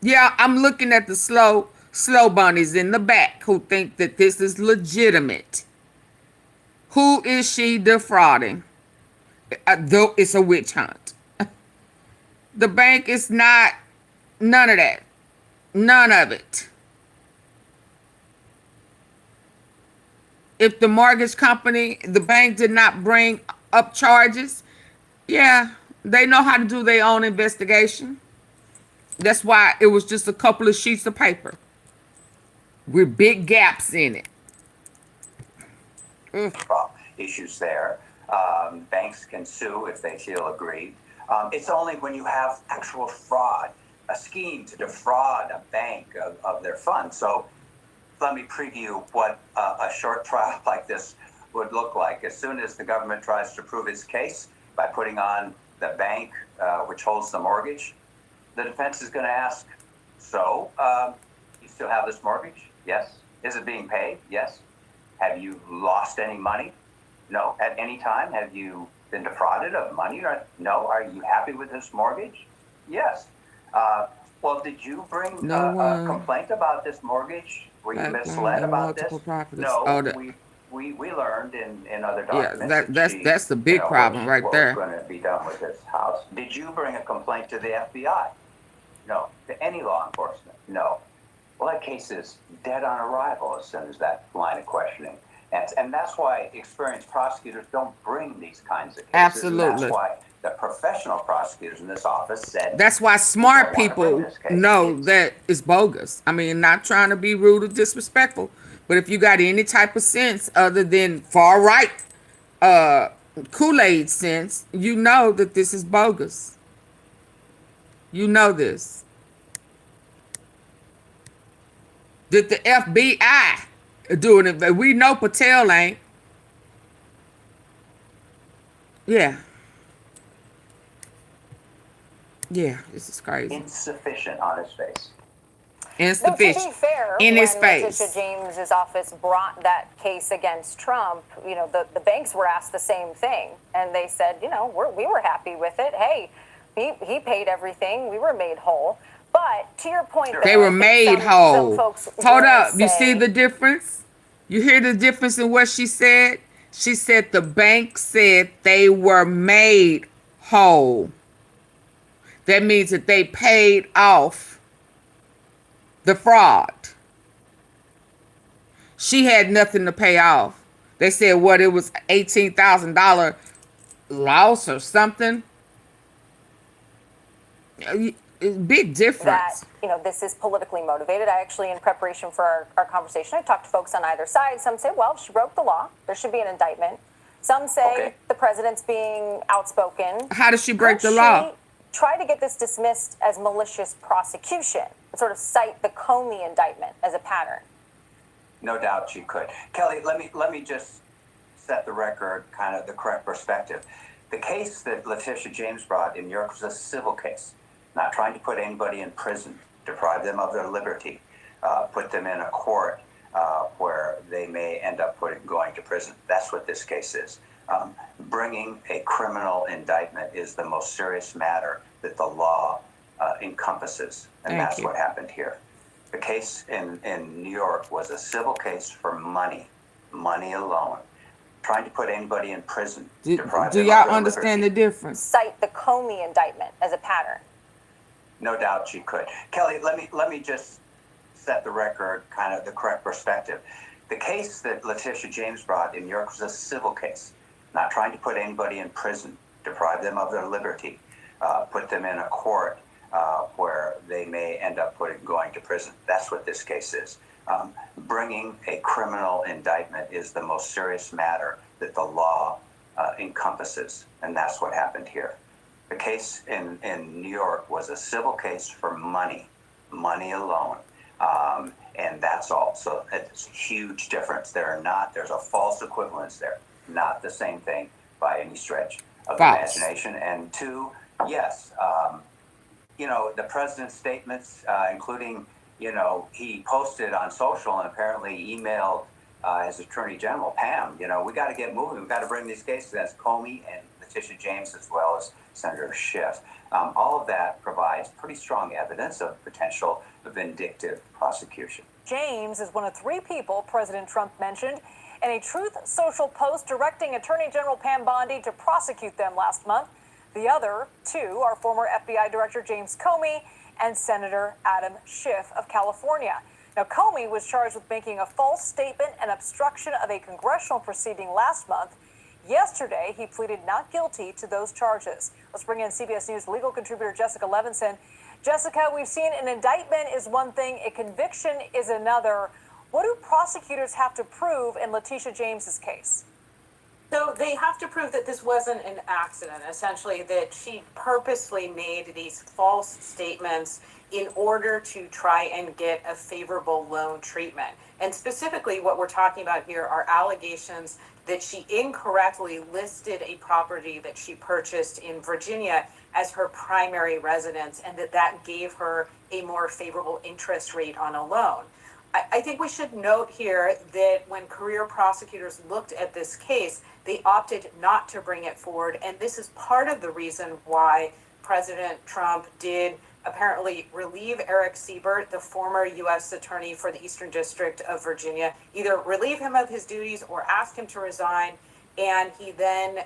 Yeah, I'm looking at the slow bunnies in the back who think that this is legitimate. Who is she defrauding? Though it's a witch hunt. The bank is not none of that. None of it. If the mortgage company, the bank did not bring up charges, yeah, they know how to do their own investigation. That's why it was just a couple of sheets of paper with big gaps in it. Issues there. Banks can sue if they feel aggrieved. It's only when you have actual fraud, a scheme to defraud a bank of their funds. So let me preview what a short trial like this would look like. As soon as the government tries to prove its case by putting on the bank which holds the mortgage, the defense is going to ask, so you still have this mortgage? Yes. Is it being paid? Yes. Have you lost any money? No. At any time, have you been defrauded of money? No. Are you happy with this mortgage? Yes. Well, did you bring a complaint about this mortgage? Were you misled about this? No. We learned in other documents. Yeah, that's the big problem right there. What was going to be done with this house? Did you bring a complaint to the FBI? No. To any law enforcement? No. Well, that case is dead on arrival as soon as that line of questioning ends. And that's why experienced prosecutors don't bring these kinds of cases. Absolutely. And that's why the professional prosecutors in this office said... That's why smart people know that it's bogus. I mean, not trying to be rude or disrespectful, but if you got any type of sense other than far-right Kool-Aid sense, you know that this is bogus. You know this. Did the FBI doing it? We know Patel ain't. Yeah. Yeah, this is crazy. Insufficient on his face. Insufficient. To be fair, in his face. Letitia James's office brought that case against Trump, the banks were asked the same thing, and they said, we were happy with it. Hey, he paid everything. We were made whole. But to your point, they were made whole. Hold up. You see the difference? You hear the difference in what she said? She said the bank said they were made whole. That means that they paid off the fraud. She had nothing to pay off. They said what, it was $18,000 loss or something. Big difference. That, this is politically motivated. I actually, in preparation for our conversation, I talked to folks on either side. Some say, well, she broke the law. There should be an indictment. Some say the president's being outspoken. How does she break the law? Try to get this dismissed as malicious prosecution and sort of cite the Comey indictment as a pattern. No doubt she could. Kelly, let me just set the record, kind of the correct perspective. The case that Letitia James brought in New York was a civil case, not trying to put anybody in prison, deprive them of their liberty, put them in a court where they may end up going to prison. That's what this case is. Bringing a criminal indictment is the most serious matter that the law encompasses, and that's what happened here. The case in New York was a civil case for money alone. Trying to put anybody in prison. Do y'all understand the difference? Cite the Comey indictment as a pattern. No doubt she could. Kelly, let me just set the record, kind of the correct perspective. The case that Letitia James brought in New York was a civil case, not trying to put anybody in prison, deprive them of their liberty, put them in a court where they may end up going to prison. That's what this case is. Bringing a criminal indictment is the most serious matter that the law encompasses, and that's what happened here. The case in New York was a civil case for money alone, and that's all. So it's a huge difference. There's a false equivalence there. Not the same thing by any stretch of imagination. And two, yes, the president's statements, including, he posted on social and apparently emailed his attorney general, Pam, we got to get moving. We've got to bring these cases against Comey and Letitia James as well as Senator Schiff. All of that provides pretty strong evidence of potential vindictive prosecution. James is one of 3 people President Trump mentioned in a Truth Social post directing Attorney General Pam Bondi to prosecute them last month. The other 2 are former FBI Director James Comey and Senator Adam Schiff of California. Now, Comey was charged with making a false statement and obstruction of a congressional proceeding last month. Yesterday, he pleaded not guilty to those charges. Let's bring in CBS News legal contributor Jessica Levinson. Jessica, we've seen an indictment is one thing, a conviction is another. What do prosecutors have to prove in Letitia James's case? So they have to prove that this wasn't an accident, essentially, that she purposely made these false statements in order to try and get a favorable loan treatment. And specifically, what we're talking about here are allegations that she incorrectly listed a property that she purchased in Virginia as her primary residence, and that gave her a more favorable interest rate on a loan. I think we should note here that when career prosecutors looked at this case, they opted not to bring it forward. And this is part of the reason why President Trump did apparently relieve Eric Siebert, the former U.S. attorney for the Eastern District of Virginia, either relieve him of his duties or ask him to resign. And he then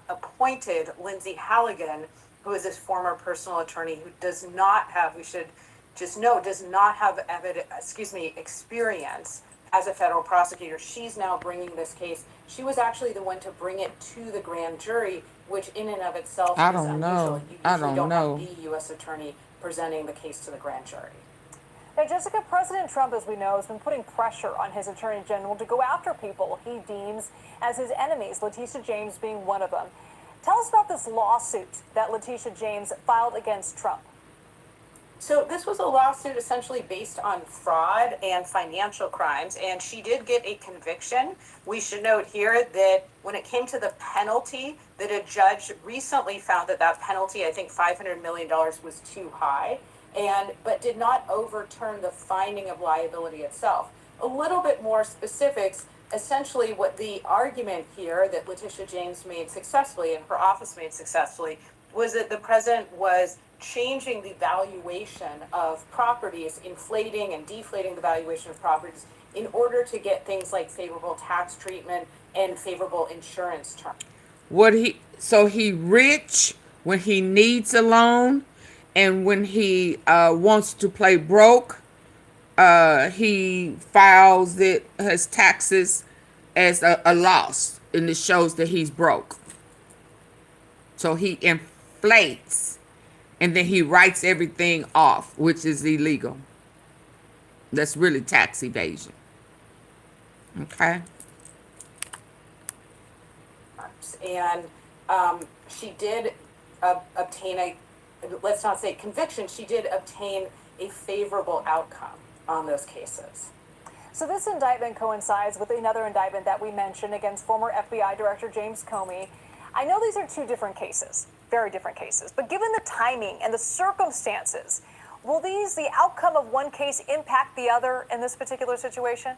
appointed Lindsay Halligan, who is his former personal attorney, who does not have, we should just note, does not have experience as a federal prosecutor. She's now bringing this case. She was actually the one to bring it to the grand jury, which in and of itself is unusual. You usually don't have the U.S. attorney presenting the case to the grand jury. Now, Jessica, President Trump, as we know, has been putting pressure on his attorney general to go after people he deems as his enemies, Letitia James being one of them. Tell us about this lawsuit that Letitia James filed against Trump. So this was a lawsuit essentially based on fraud and financial crimes, and she did get a conviction. We should note here that when it came to the penalty, that a judge recently found that penalty, I think $500 million, was too high, but did not overturn the finding of liability itself. A little bit more specifics, essentially what the argument here that Letitia James made successfully and her office made successfully was that the president was changing the valuation of properties, inflating and deflating the valuation of properties in order to get things like favorable tax treatment and favorable insurance terms. So he rich when he needs a loan, and when he wants to play broke, he files his taxes as a loss, and it shows that he's broke. So he inflates, and then he writes everything off, which is illegal. That's really tax evasion. Okay. And she did obtain let's not say conviction, she did obtain a favorable outcome on those cases. So this indictment coincides with another indictment that we mentioned against former FBI Director James Comey. I know these are 2 different cases, very different cases, but given the timing and the circumstances, will the outcome of one case impact the other in this particular situation?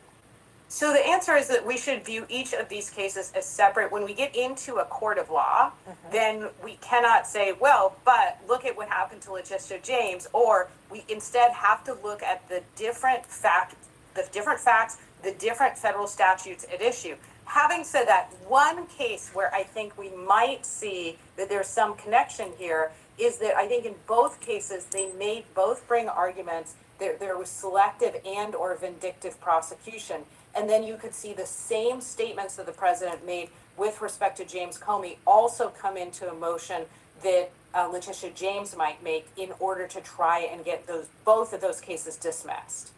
So the answer is that we should view each of these cases as separate. When we get into a court of law, then we cannot say, well, but look at what happened to Letitia James, or we instead have to look at the different facts, the different federal statutes at issue. Having said that, one case where I think we might see that there's some connection here is that I think in both cases, they both bring arguments that there was selective and or vindictive prosecution. And then you could see the same statements that the president made with respect to James Comey also come into a motion that Letitia James might make in order to try and get both of those cases dismissed.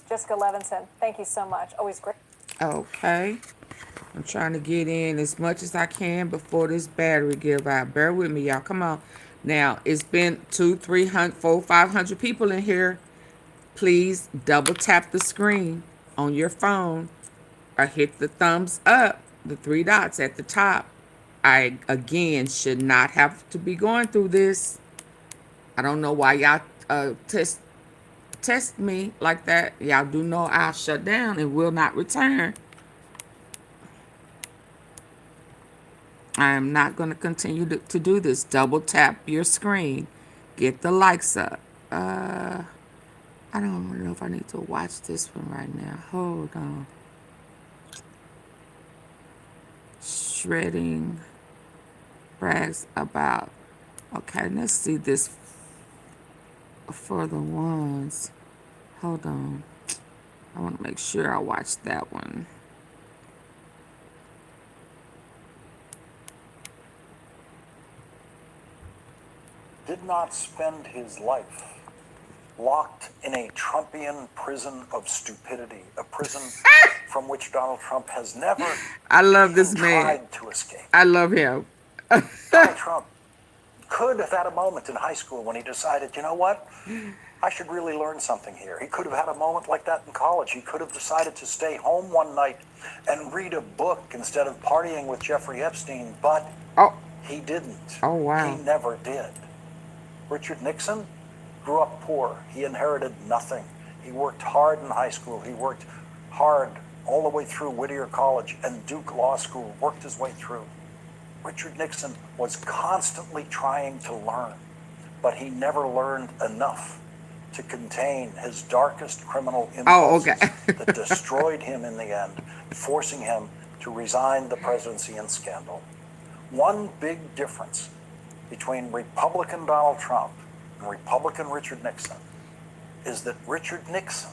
Jessica Levinson, thank you so much. Always great. Okay. I'm trying to get in as much as I can before this battery give out. Bear with me, y'all. Come on. Now, it's been 200, 300, 400, 500 people in here. Please double tap the screen on your phone or hit the thumbs up, the 3 dots at the top. I, again, should not have to be going through this. I don't know why y'all test me like that. Y'all do know I'll shut down and will not return. I am not going to continue to do this. Double tap your screen. Get the likes up. I don't know if I need to watch this one right now. Hold on. Shredding brags about. Okay, let's see this for the ones. Hold on. I want to make sure I watch that one. Did not spend his life locked in a Trumpian prison of stupidity, a prison from which Donald Trump has never I love this even man. tried to escape. I love him. Donald Trump could have had a moment in high school when he decided, you know what? I should really learn something here. He could have had a moment like that in college. He could have decided to stay home one night and read a book instead of partying with Jeffrey Epstein, but he didn't. Oh, wow. He never did. Richard Nixon grew up poor. He inherited nothing. He worked hard in high school. He worked hard all the way through Whittier College and Duke Law School, worked his way through. Richard Nixon was constantly trying to learn, but he never learned enough to contain his darkest criminal impulses that destroyed him in the end, forcing him to resign the presidency in scandal. One big difference between Republican Donald Trump and Republican Richard Nixon is that Richard Nixon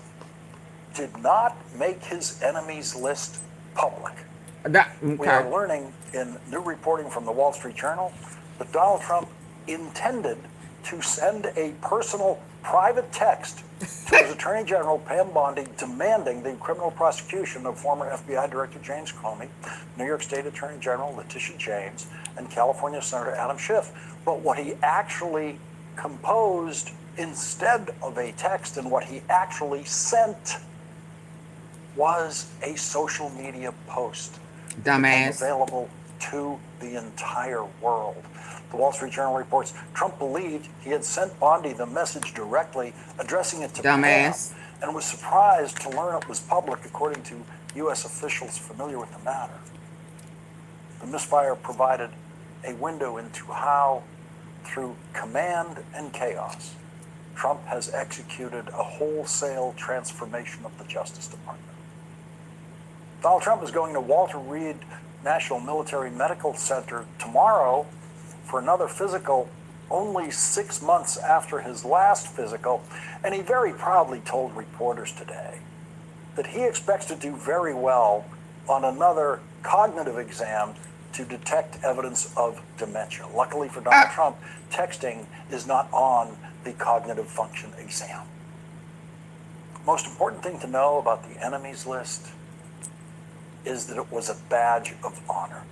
did not make his enemies list public. We are learning in new reporting from the Wall Street Journal that Donald Trump intended to send a personal private text to his Attorney General Pam Bondi demanding the criminal prosecution of former FBI Director James Comey, New York State Attorney General Letitia James, and California Senator Adam Schiff. But what he actually composed instead of a text and what he actually sent was a social media post. Dumbass. Available to the entire world. The Wall Street Journal reports Trump believed he had sent Bondi the message directly, addressing it to Dumbass. Pam, and was surprised to learn it was public, according to U.S. officials familiar with the matter. The misfire provided a window into how, through command and chaos, Trump has executed a wholesale transformation of the Justice Department. Donald Trump is going to Walter Reed National Military Medical Center tomorrow for another physical, only 6 months after his last physical, and he very proudly told reporters today that he expects to do very well on another cognitive exam to detect evidence of dementia. Luckily for Donald Trump, texting is not on the cognitive function exam. Most important thing to know about the enemies list is that it was a badge of honor.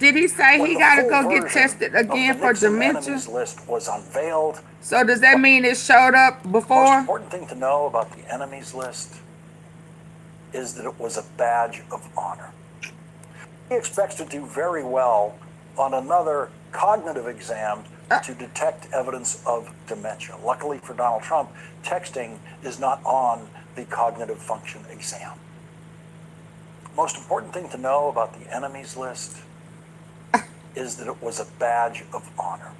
Did he say When he the got to full go get version tested of again the for Nixon dementia? enemies list was unveiled. So does that mean it showed up before? Most important thing to know about the enemies list is that it was a badge of honor. He expects to do very well on another cognitive exam to detect evidence of dementia. Luckily for Donald Trump, texting is not on the cognitive function exam. Most important thing to know about the enemies list is that it was a badge of honor.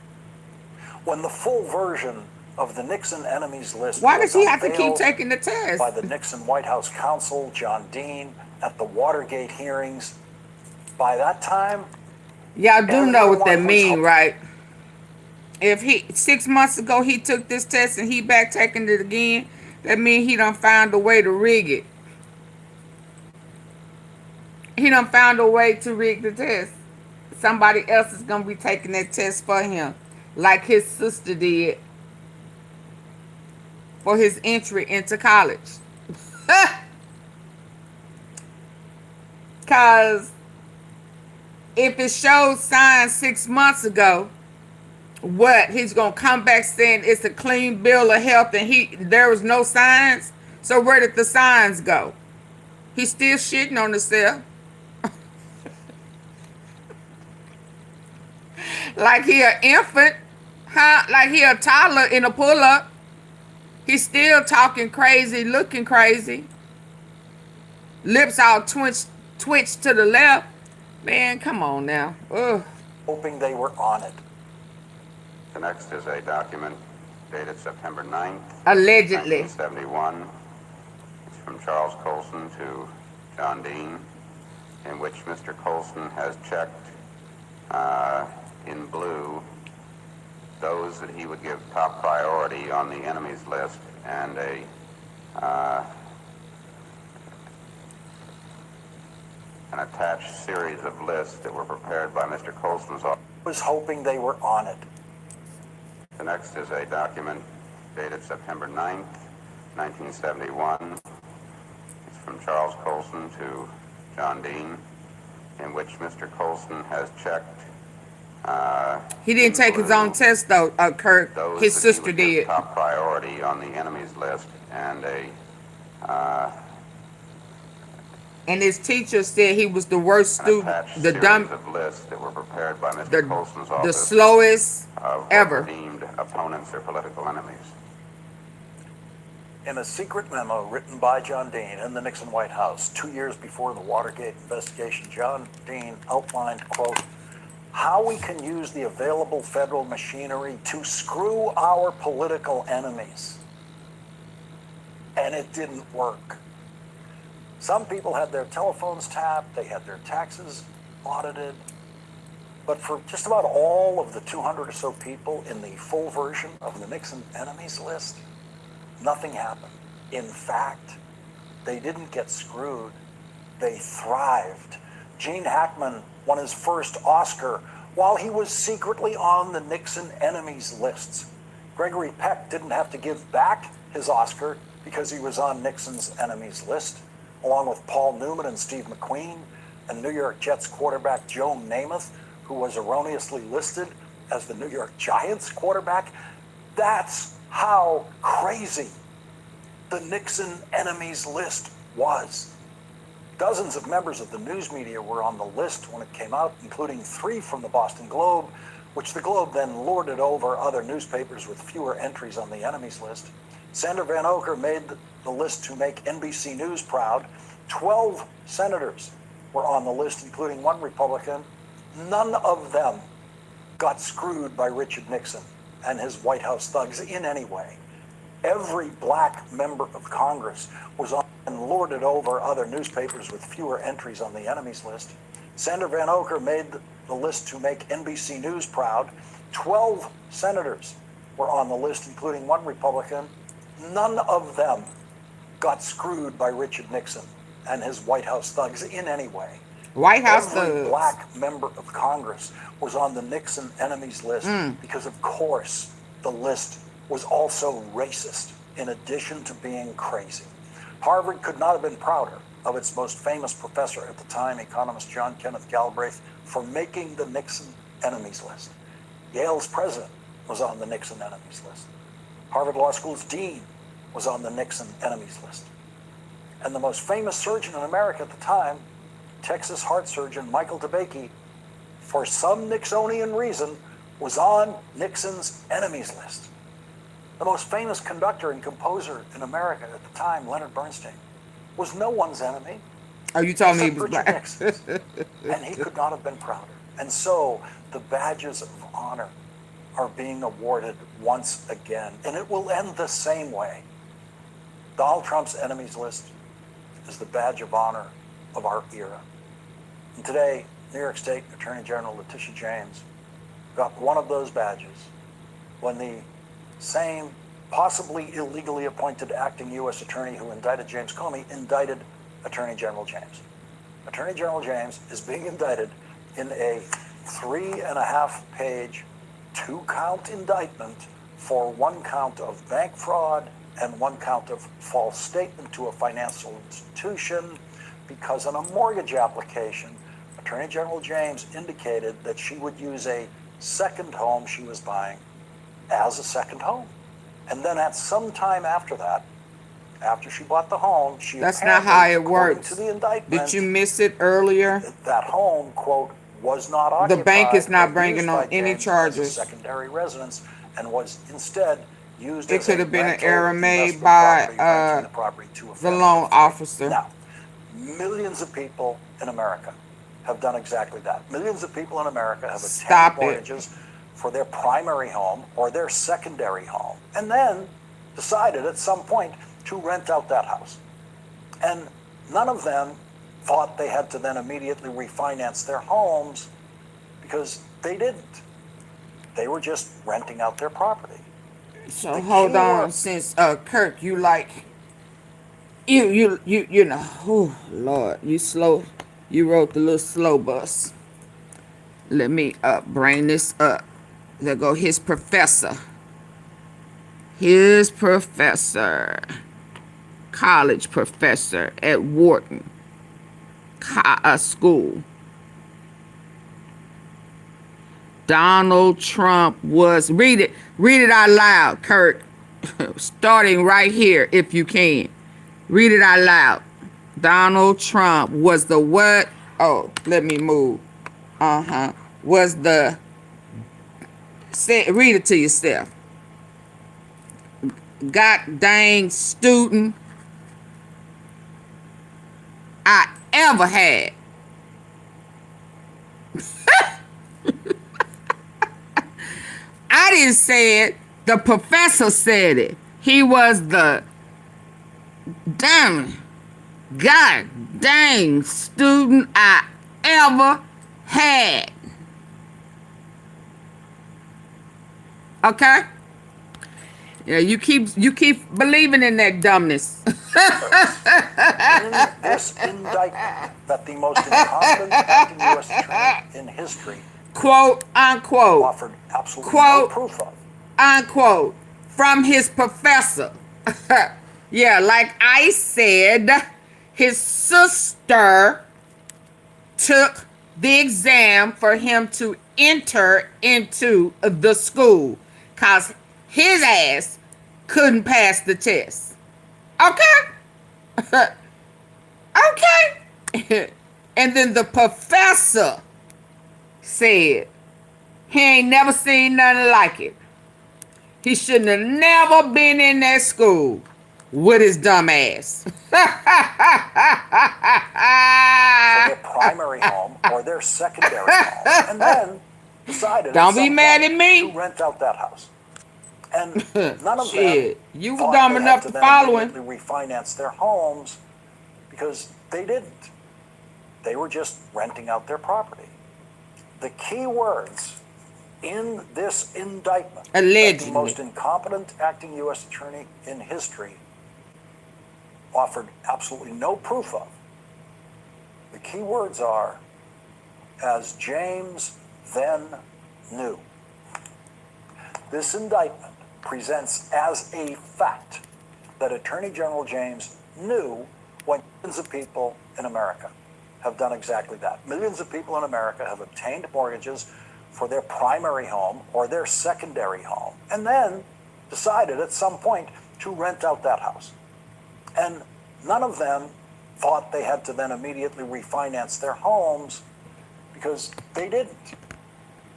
When the full version of the Nixon enemies list Why was does he have to keep unveiled taking the test? by the Nixon White House counsel, John Dean, at the Watergate hearings, by that time, Y'all do know what that everyone was mean, right? If he 6 months ago he took this test and he back taking it again, that mean he done found a way to rig it. He done found a way to rig the test. Somebody else is gonna be taking that test for him, like his sister did for his entry into college. Cause if it shows signs 6 months ago, what, he's gonna come back saying it's a clean bill of health and there was no signs? So where did the signs go? He's still shitting on himself. Like he an infant, huh? Like he a toddler in a pull-up. He's still talking crazy, looking crazy. Lips all twitched to the left. Man, come on now. Ugh. hoping they were on it. The next is a document dated September 9th, Allegedly. 1971. It's from Charles Colson to John Dean, in which Mr. Colson has checked in blue those that he would give top priority on the enemies list, and an attached series of lists that were prepared by Mr. Colson's office. Was hoping they were on it. The next is a document dated September 9th, 1971. It's from Charles Colson to John Dean, in which Mr. Colson has checked. He didn't take his own test though, Kurt. His sister did. Top priority on the enemies list, and and his teacher said he was the worst student, the dumb, of lists that were prepared by Mr. Colson's office, the slowest of ever. Deemed opponents or political enemies. In a secret memo written by John Dean in the Nixon White House 2 years before the Watergate investigation, John Dean outlined, quote, how we can use the available federal machinery to screw our political enemies. And it didn't work. Some people had their telephones tapped, they had their taxes audited, but for just about all of the 200 or so people in the full version of the Nixon enemies list, nothing happened. In fact, they didn't get screwed, they thrived. Gene Hackman won his first Oscar while he was secretly on the Nixon enemies lists. Gregory Peck didn't have to give back his Oscar because he was on Nixon's enemies list, along with Paul Newman and Steve McQueen, and New York Jets quarterback Joe Namath, who was erroneously listed as the New York Giants quarterback. That's how crazy the Nixon enemies list was. Dozens of members of the news media were on the list when it came out, including 3 from the Boston Globe, which the Globe then lorded over other newspapers with fewer entries on the enemies list. Sander Van Oker made the list to make NBC News proud. 12 senators were on the list, including 1 Republican. None of them got screwed by Richard Nixon and his White House thugs in any way. Every black member of Congress was on and lorded over other newspapers with fewer entries on the enemies list. Sander Van Oker made the list to make NBC News proud. 12 senators were on the list, including 1 Republican. None of them got screwed by Richard Nixon and his White House thugs in any way. White House Every thugs. black member of Congress was on the Nixon enemies list because, of course, the list was also racist, in addition to being crazy. Harvard could not have been prouder of its most famous professor at the time, economist John Kenneth Galbraith, for making the Nixon enemies list. Yale's president was on the Nixon enemies list. Harvard Law School's dean was on the Nixon enemies list. And the most famous surgeon in America at the time, Texas heart surgeon Michael DeBakey, for some Nixonian reason, was on Nixon's enemies list. The most famous conductor and composer in America at the time, Leonard Bernstein, was no one's enemy. Oh, you told me he except was Richard black. Nixon's. And he could not have been prouder. And so the badges of honor are being awarded once again, and it will end the same way. Donald Trump's enemies list is the badge of honor of our era. And today, New York State Attorney General Letitia James got one of those badges when the same possibly illegally appointed acting U.S. attorney who indicted James Comey indicted Attorney General James. Attorney General James is being indicted in a 3.5-page, 2-count indictment for 1 count of bank fraud and 1 count of false statement to a financial institution, because on a mortgage application, Attorney General James indicated that she would use a second home she was buying as a second home. And then at some time after that, after she bought the home, she That's not how it according works. to the indictment, Did you miss it earlier? that home, quote, was not occupied. The bank is not or bringing used on by any James charges. as a secondary residence, and was instead used It as could a have been an rental error made investment by property, renting the property to a the family loan of 3. officer. Now, millions of people in America have done exactly that. Millions of people in America have Stop obtained it. mortgages for their primary home or their secondary home, and then decided at some point to rent out that house. And none of them thought they had to then immediately refinance their homes because they didn't. They were just renting out their property. So hold on, since Kirk, you like you know, oh Lord, you slow, you rode the little slow bus. Let me bring this up. There go his professor. His professor, college professor at Wharton School. Donald Trump was, read it out loud, Kurt. Starting right here, if you can. Read it out loud. Donald Trump was the what? Oh, let me move. Was the, say, read it to yourself. God dang student I ever had. I didn't say it. The professor said it. He was the God dang student I ever had. Okay? Yeah, you keep believing in that dumbness. In this indictment that the most incompetent acting U.S. attorney in history, quote unquote, offered absolutely quote no proof of, unquote, from his professor. Yeah, like I said, his sister took the exam for him to enter into the school because his ass couldn't pass the test. Okay? Okay? And then the professor said he ain't never seen nothing like it. He shouldn't have never been in that school with his dumb ass. for their primary home or their secondary home, and then decided Don't at some be mad point at me. to rent out that house. And none of Shit, them you were thought dumb they enough had to then follow him. immediately refinance their homes because they didn't. They were just renting out their property. The key words in this indictment that Allegedly. the most incompetent acting U.S. attorney in history offered absolutely no proof of. The key words are, as James then knew. This indictment presents as a fact that Attorney General James knew when millions of people in America have done exactly that. Millions of people in America have obtained mortgages for their primary home or their secondary home, and then decided at some point to rent out that house. And none of them thought they had to then immediately refinance their homes because they didn't.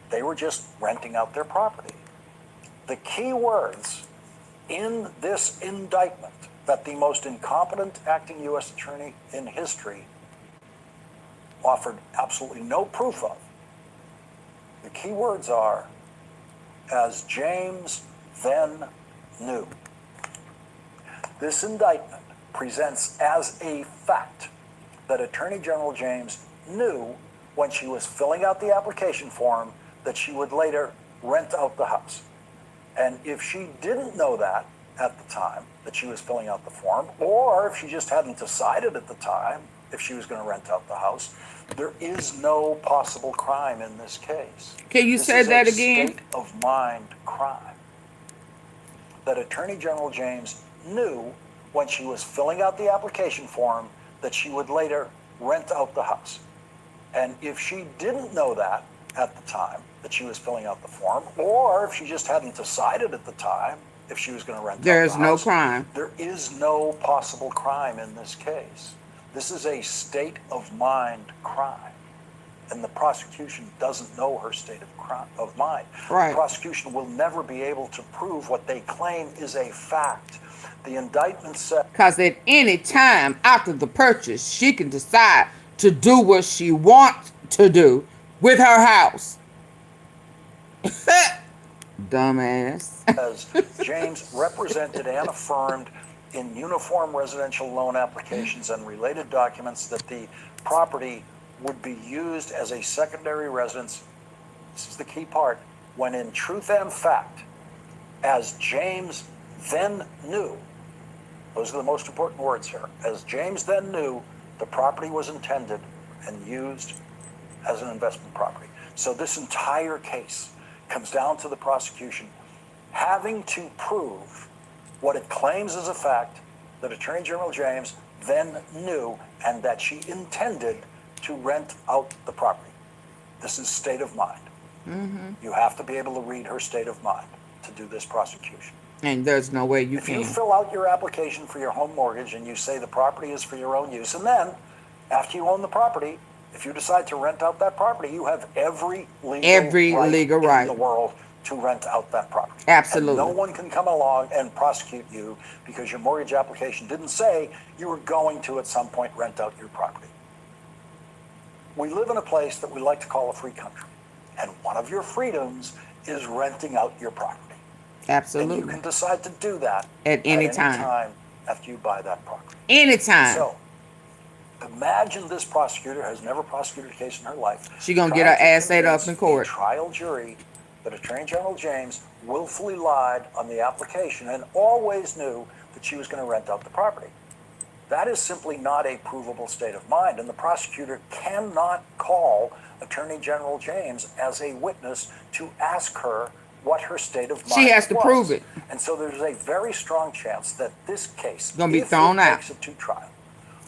They were just renting out their property. The key words in this indictment that the most incompetent acting U.S. attorney in history offered absolutely no proof of. The key words are, as James then knew. This indictment presents as a fact that Attorney General James knew when she was filling out the application form that she would later rent out the house. And if she didn't know that at the time that she was filling out the form, or if she just hadn't decided at the time if she was going to rent out the house, there is no possible crime in this case. Can you say that again? This is a state of mind crime that Attorney General James knew when she was filling out the application form that she would later rent out the house. And if she didn't know that at the time that she was filling out the form, or if she just hadn't decided at the time if she was going to rent out the house, There's no crime. there is no possible crime in this case. This is a state of mind crime. And the prosecution doesn't know her state of mind. Right. The prosecution will never be able to prove what they claim is a fact. The indictment said, because at any time after the purchase, she can decide to do what she wants to do with her house. Dumbass. As James represented and affirmed in uniform residential loan applications and related documents that the property would be used as a secondary residence. This is the key part. When in truth and fact, as James then knew, those are the most important words here, as James then knew, the property was intended and used as an investment property. So this entire case comes down to the prosecution having to prove what it claims as a fact, that Attorney General James then knew and that she intended to rent out the property. This is state of mind. Mm-hmm. You have to be able to read her state of mind to do this prosecution. And there's no way you If can. you fill out your application for your home mortgage and you say the property is for your own use, and then after you own the property, if you decide to rent out that property, you have every legal right in the world to rent out that property. Absolutely. And no one can come along and prosecute you because your mortgage application didn't say you were going to at some point rent out your property. We live in a place that we like to call a free country, and one of your freedoms is renting out your property. Absolutely. And you can decide to do that at any time after you buy that property. Anytime. So, imagine this prosecutor has never prosecuted a case in her life. She gonna get her ass ate up in court. A trial jury that Attorney General James willfully lied on the application and always knew that she was going to rent out the property. That is simply not a provable state of mind, and the prosecutor cannot call Attorney General James as a witness to ask her what her state of mind was. She has to prove it. And so there's a very strong chance that this case, gonna be thrown out, takes it to trial,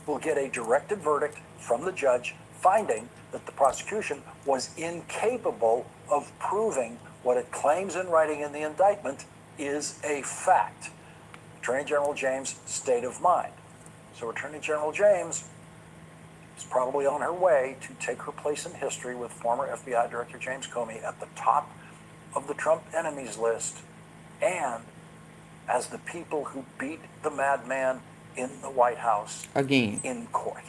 will get a directed verdict from the judge finding that the prosecution was incapable of proving what it claims in writing in the indictment is a fact. Attorney General James' state of mind. So Attorney General James is probably on her way to take her place in history with former FBI Director James Comey at the top of the Trump enemies list, and as the people who beat the madman in the White House again in court,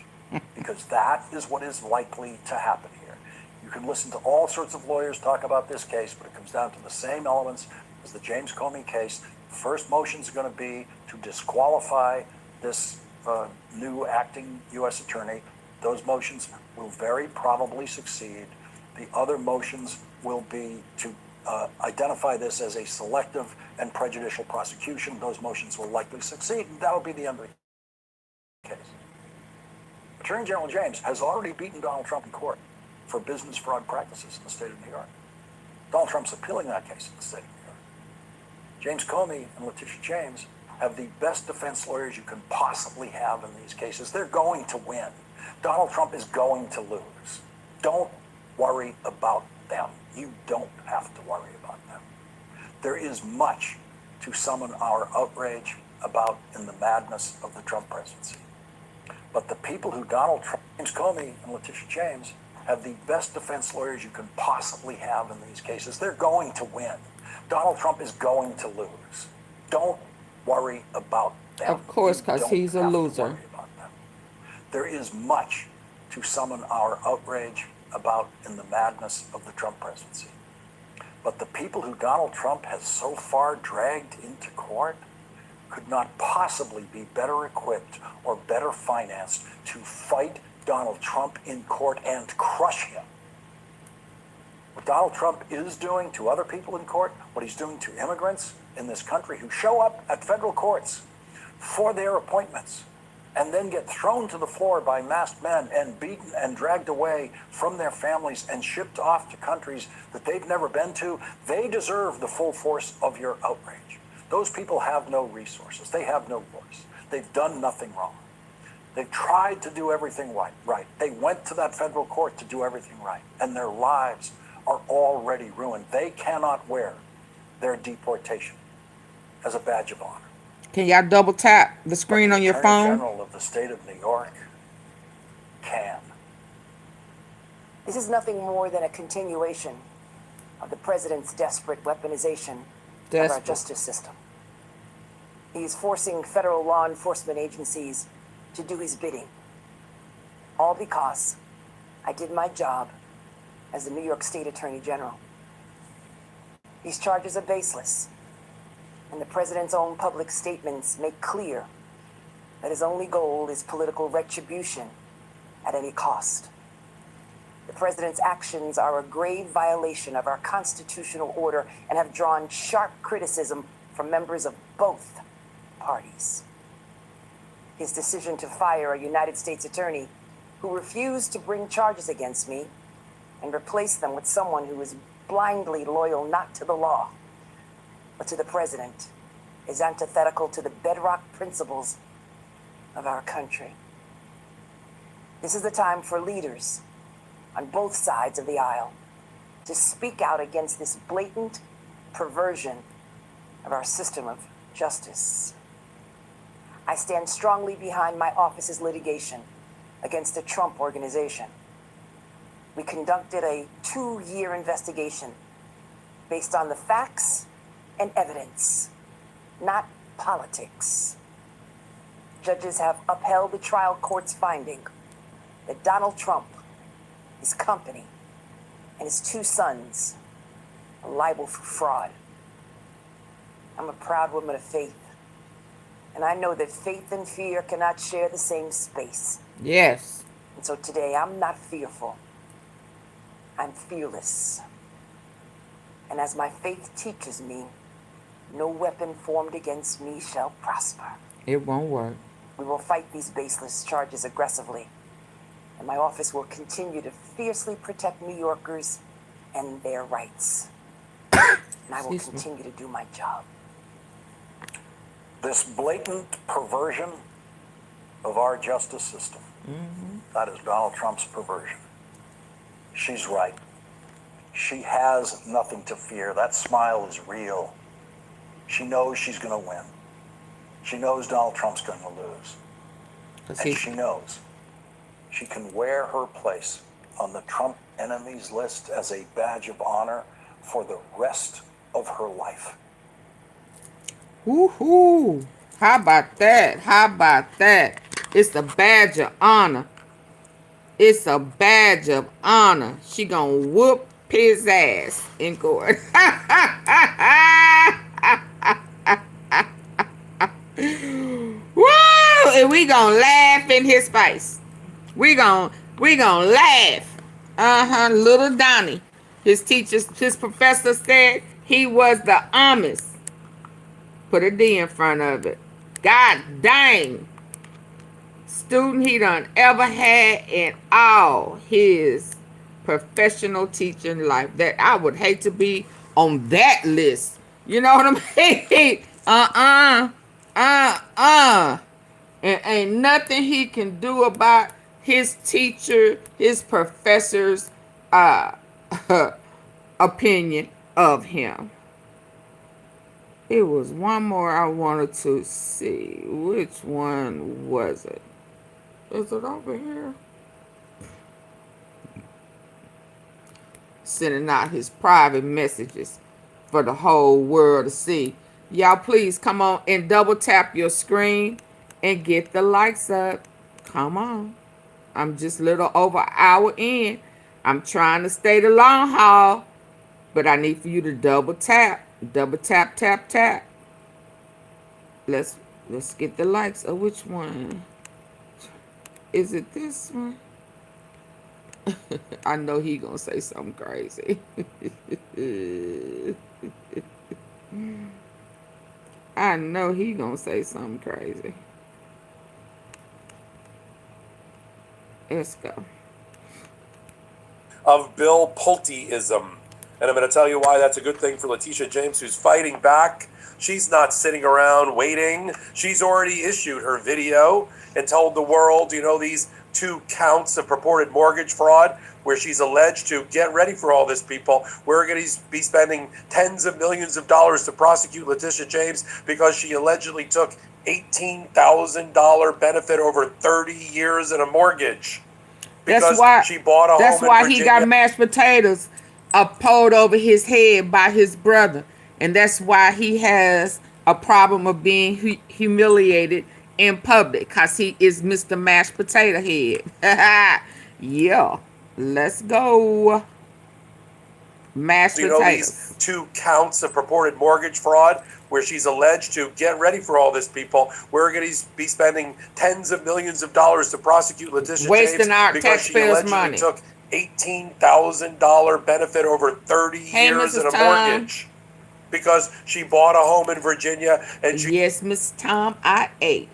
because that is what is likely to happen here. You can listen to all sorts of lawyers talk about this case, but it comes down to the same elements as the James Comey case. The first motion is going to be to disqualify this new acting U.S. attorney. Those motions will very probably succeed. The other motions will be to identify this as a selective and prejudicial prosecution. Those motions will likely succeed, and that will be the end of the case. Attorney General James has already beaten Donald Trump in court for business fraud practices in the state of New York. Donald Trump's appealing that case in the state of New York. James Comey and Letitia James have the best defense lawyers you can possibly have in these cases. They're going to win. Donald Trump is going to lose. Don't worry about them. You don't have to worry about them. There is much to summon our outrage about in the madness of the Trump presidency. But the people who Donald Trump, James Comey and Letitia James have the best defense lawyers you can possibly have in these cases. They're going to win. Donald Trump is going to lose. Don't worry about them. Of course, because he's a loser. There is much to summon our outrage about in the madness of the Trump presidency. But the people who Donald Trump has so far dragged into court could not possibly be better equipped or better financed to fight Donald Trump in court and crush him. What Donald Trump is doing to other people in court, what he's doing to immigrants in this country who show up at federal courts for their appointments and then get thrown to the floor by masked men and beaten and dragged away from their families and shipped off to countries that they've never been to, they deserve the full force of your outrage. Those people have no resources. They have no voice. They've done nothing wrong. They've tried to do everything right. They went to that federal court to do everything right, and their lives are already ruined. They cannot wear their deportation as a badge of honor. Can y'all double tap the screen on your Attorney phone? General of the state of New York can. This is nothing more than a continuation of the president's desperate weaponization of our justice system. He is forcing federal law enforcement agencies to do his bidding. All because I did my job as the New York State Attorney General. These charges are baseless, and the president's own public statements make clear that his only goal is political retribution at any cost. The president's actions are a grave violation of our constitutional order and have drawn sharp criticism from members of both parties. His decision to fire a United States attorney who refused to bring charges against me and replace them with someone who is blindly loyal not to the law, but to the president, is antithetical to the bedrock principles of our country. This is the time for leaders on both sides of the aisle to speak out against this blatant perversion of our system of justice. I stand strongly behind my office's litigation against the Trump Organization. We conducted a 2-year investigation based on the facts and evidence, not politics. Judges have upheld the trial court's finding that Donald Trump, his company, and his 2 sons are liable for fraud. I'm a proud woman of faith, and I know that faith and fear cannot share the same space. Yes. And so today, I'm not fearful. I'm fearless. And as my faith teaches me, no weapon formed against me shall prosper. It won't work. We will fight these baseless charges aggressively, and my office will continue to fiercely protect New Yorkers and their rights. And I will continue to do my job. This blatant perversion of our justice system, that is Donald Trump's perversion. She's right. She has nothing to fear. That smile is real. She knows she's going to win. She knows Donald Trump's going to lose. And she knows she can wear her place on the Trump enemies list as a badge of honor for the rest of her life. Woohoo! How about that? How about that? It's a badge of honor. It's a badge of honor. She gonna whoop his ass in court. Woo! And we gonna laugh in his face. We gonna laugh. Little Donnie. His teachers, his professor said he was the honest. Put a D in front of it. God dang. Student he done ever had in all his professional teaching life. That I would hate to be on that list. You know what I mean? And ain't nothing he can do about his teacher, his professor's opinion of him. It was one more I wanted to see. Which one was it? Is it over here? Sending out his private messages for the whole world to see. Y'all please come on and double tap your screen and get the likes up. Come on. I'm just a little over an hour in. I'm trying to stay the long haul, but I need for you to double tap. Double tap, tap, tap. Let's get the likes. Of which one? Is it this one? I know he gonna say something crazy. I know he gonna say something crazy. Let's go. Of Bill Pulteism. And I'm going to tell you why that's a good thing for Letitia James, who's fighting back. She's not sitting around waiting. She's already issued her video and told the world, these 2 counts of purported mortgage fraud where she's alleged to get ready for all this, people. We're going to be spending tens of millions of dollars to prosecute Letitia James because she allegedly took $18,000 benefit over 30 years in a mortgage. Because she bought a home in Virginia. That's why he got mashed potatoes poured over his head by his brother. And that's why he has a problem of being humiliated in public. Because he is Mr. Mashed Potato Head. Yeah. Let's go. Mashed You know potatoes. these 2 counts of purported mortgage fraud where she's alleged to get ready for all this, people. We're going to be spending tens of millions of dollars to prosecute Letitia Wasting James our because she taxpayers' allegedly money. took $18,000 benefit over 30 Hey, years in Mrs. a Tom. mortgage because she bought a home in Virginia and she Yes, Miss Tom, I ate.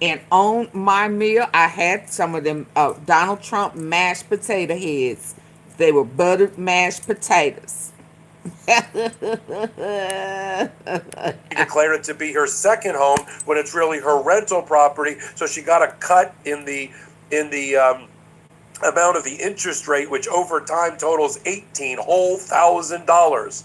And on my meal, I had some of them Donald Trump mashed potato heads. They were buttered mashed potatoes. declared it to be her second home when it's really her rental property. So she got a cut in the amount of the interest rate, which over time totals $18,000.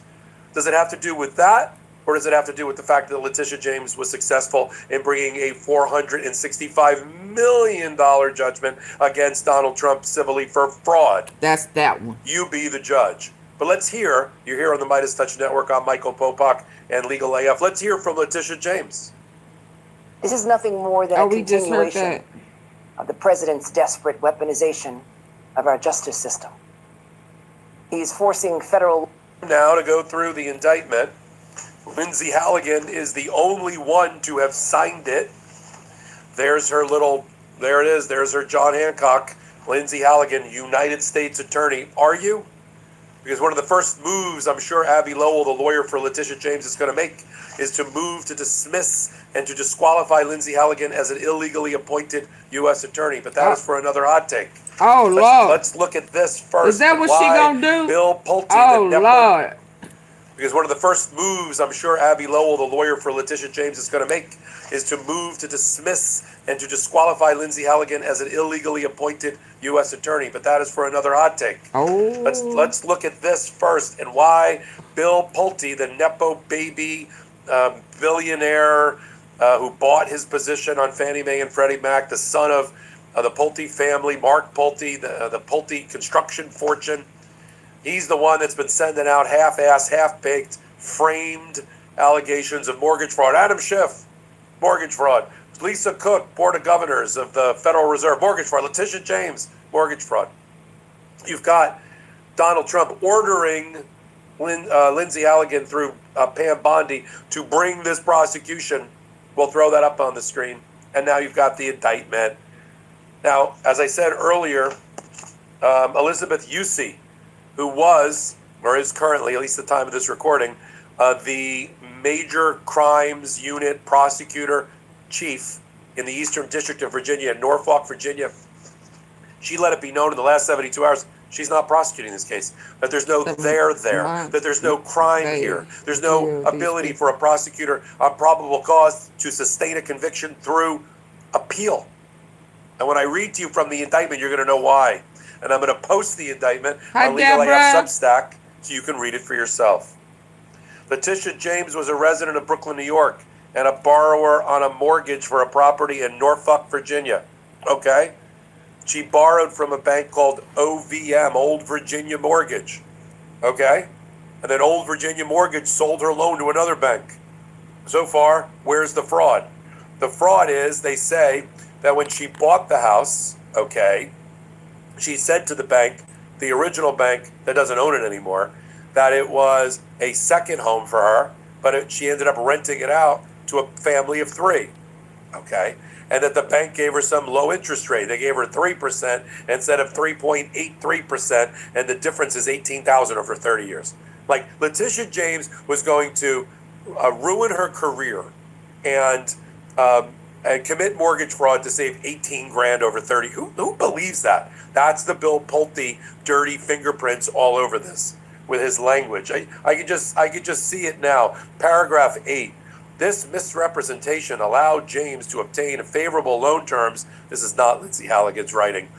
Does it have to do with that? Or does it have to do with the fact that Letitia James was successful in bringing a $465 million judgment against Donald Trump civilly for fraud? That's that one. You be the judge. But let's hear, you're here on the Midas Touch Network. I'm Michael Popak and Legal AF. Let's hear from Letitia James. This is nothing more than a we just heard continuation that. of the president's desperate weaponization of our justice system. He is forcing federal... Now to go through the indictment. Lindsay Halligan is the only one to have signed it. There's her little, there it is, there's her John Hancock. Lindsay Halligan, United States Attorney. Are you? Because one of the first moves I'm sure Abby Lowell, the lawyer for Letitia James, is going to make is to move to dismiss and to disqualify Lindsay Halligan as an illegally appointed U.S. attorney. But that is for another hot take. Oh, Lord. Let's look at this first. Is that what she gonna do? Bill Pulte, oh, Lord. Because one of the first moves I'm sure Abby Lowell, the lawyer for Letitia James, is going to make is to move to dismiss and to disqualify Lindsay Halligan as an illegally appointed U.S. attorney. But that is for another hot take. Oh. Let's look at this first and why Bill Pulte, the Nepo baby billionaire who bought his position on Fannie Mae and Freddie Mac, the son of the Pulte family, Mark Pulte, the Pulte construction fortune. He's the one that's been sending out half-assed, half-baked, framed allegations of mortgage fraud. Adam Schiff, mortgage fraud. Lisa Cook, Board of Governors of the Federal Reserve, mortgage fraud. Letitia James, mortgage fraud. You've got Donald Trump ordering Lindsay Halligan through Pam Bondi to bring this prosecution. We'll throw that up on the screen. And now you've got the indictment. Now, as I said earlier, Elizabeth Yusey, who was, or is currently, at least at the time of this recording, the major crimes unit prosecutor chief in the Eastern District of Virginia, in Norfolk, Virginia. She let it be known in the last 72 hours she's not prosecuting this case, that there's no there, that there's no crime here, there's no ability for a prosecutor on probable cause to sustain a conviction through appeal. And when I read to you from the indictment, you're going to know why. And I'm going to post the indictment on Legal AF Substack so you can read it for yourself. Letitia James was a resident of Brooklyn, New York, and a borrower on a mortgage for a property in Norfolk, Virginia. Okay? She borrowed from a bank called OVM, Old Virginia Mortgage. Okay? And then Old Virginia Mortgage sold her loan to another bank. So far, where's the fraud? The fraud is, they say, that when she bought the house, okay, she said to the bank, the original bank that doesn't own it anymore, that it was a second home for her, but she ended up renting it out to a family of 3, okay? And that the bank gave her some low interest rate. They gave her 3% instead of 3.83%, and the difference is $18,000 over 30 years. Like, Letitia James was going to ruin her career and commit mortgage fraud to save 18 grand over 30. Who believes that? That's the Bill Pulte dirty fingerprints all over this with his language. I could just see it now. Paragraph 8. This misrepresentation allowed James to obtain favorable loan terms. This is not Lindsay Halligan's writing.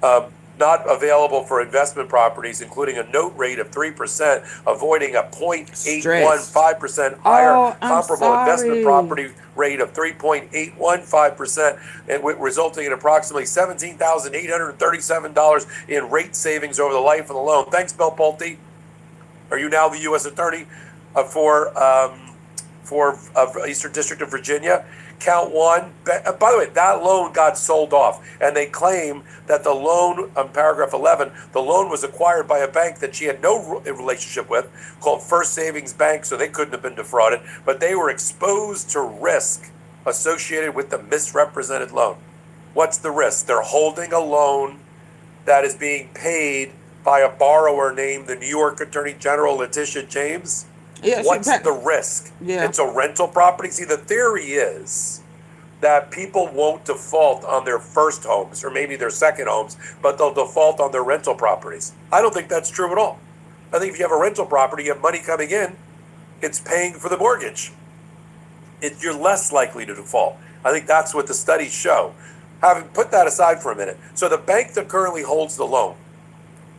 Not available for investment properties, including a note rate of 3%, avoiding a 0.815% higher comparable investment property rate of 3.815%, and resulting in approximately $17,837 in rate savings over the life of the loan. Thanks, Bill Pulte. Are you now the U.S. Attorney for Eastern District of Virginia. Count one. By the way, that loan got sold off, and they claim that the loan, paragraph 11, the loan was acquired by a bank that she had no relationship with, called First Savings Bank, so they couldn't have been defrauded, but they were exposed to risk associated with the misrepresented loan. What's the risk? They're holding a loan that is being paid by a borrower named the New York Attorney General Letitia James. Yeah, what's the risk? Yeah. It's a rental property. See, the theory is that people won't default on their first homes or maybe their second homes, but they'll default on their rental properties. I don't think that's true at all. I think if you have a rental property, you have money coming in, it's paying for the mortgage. You're less likely to default. I think that's what the studies show. Having put that aside for a minute, so the bank that currently holds the loan,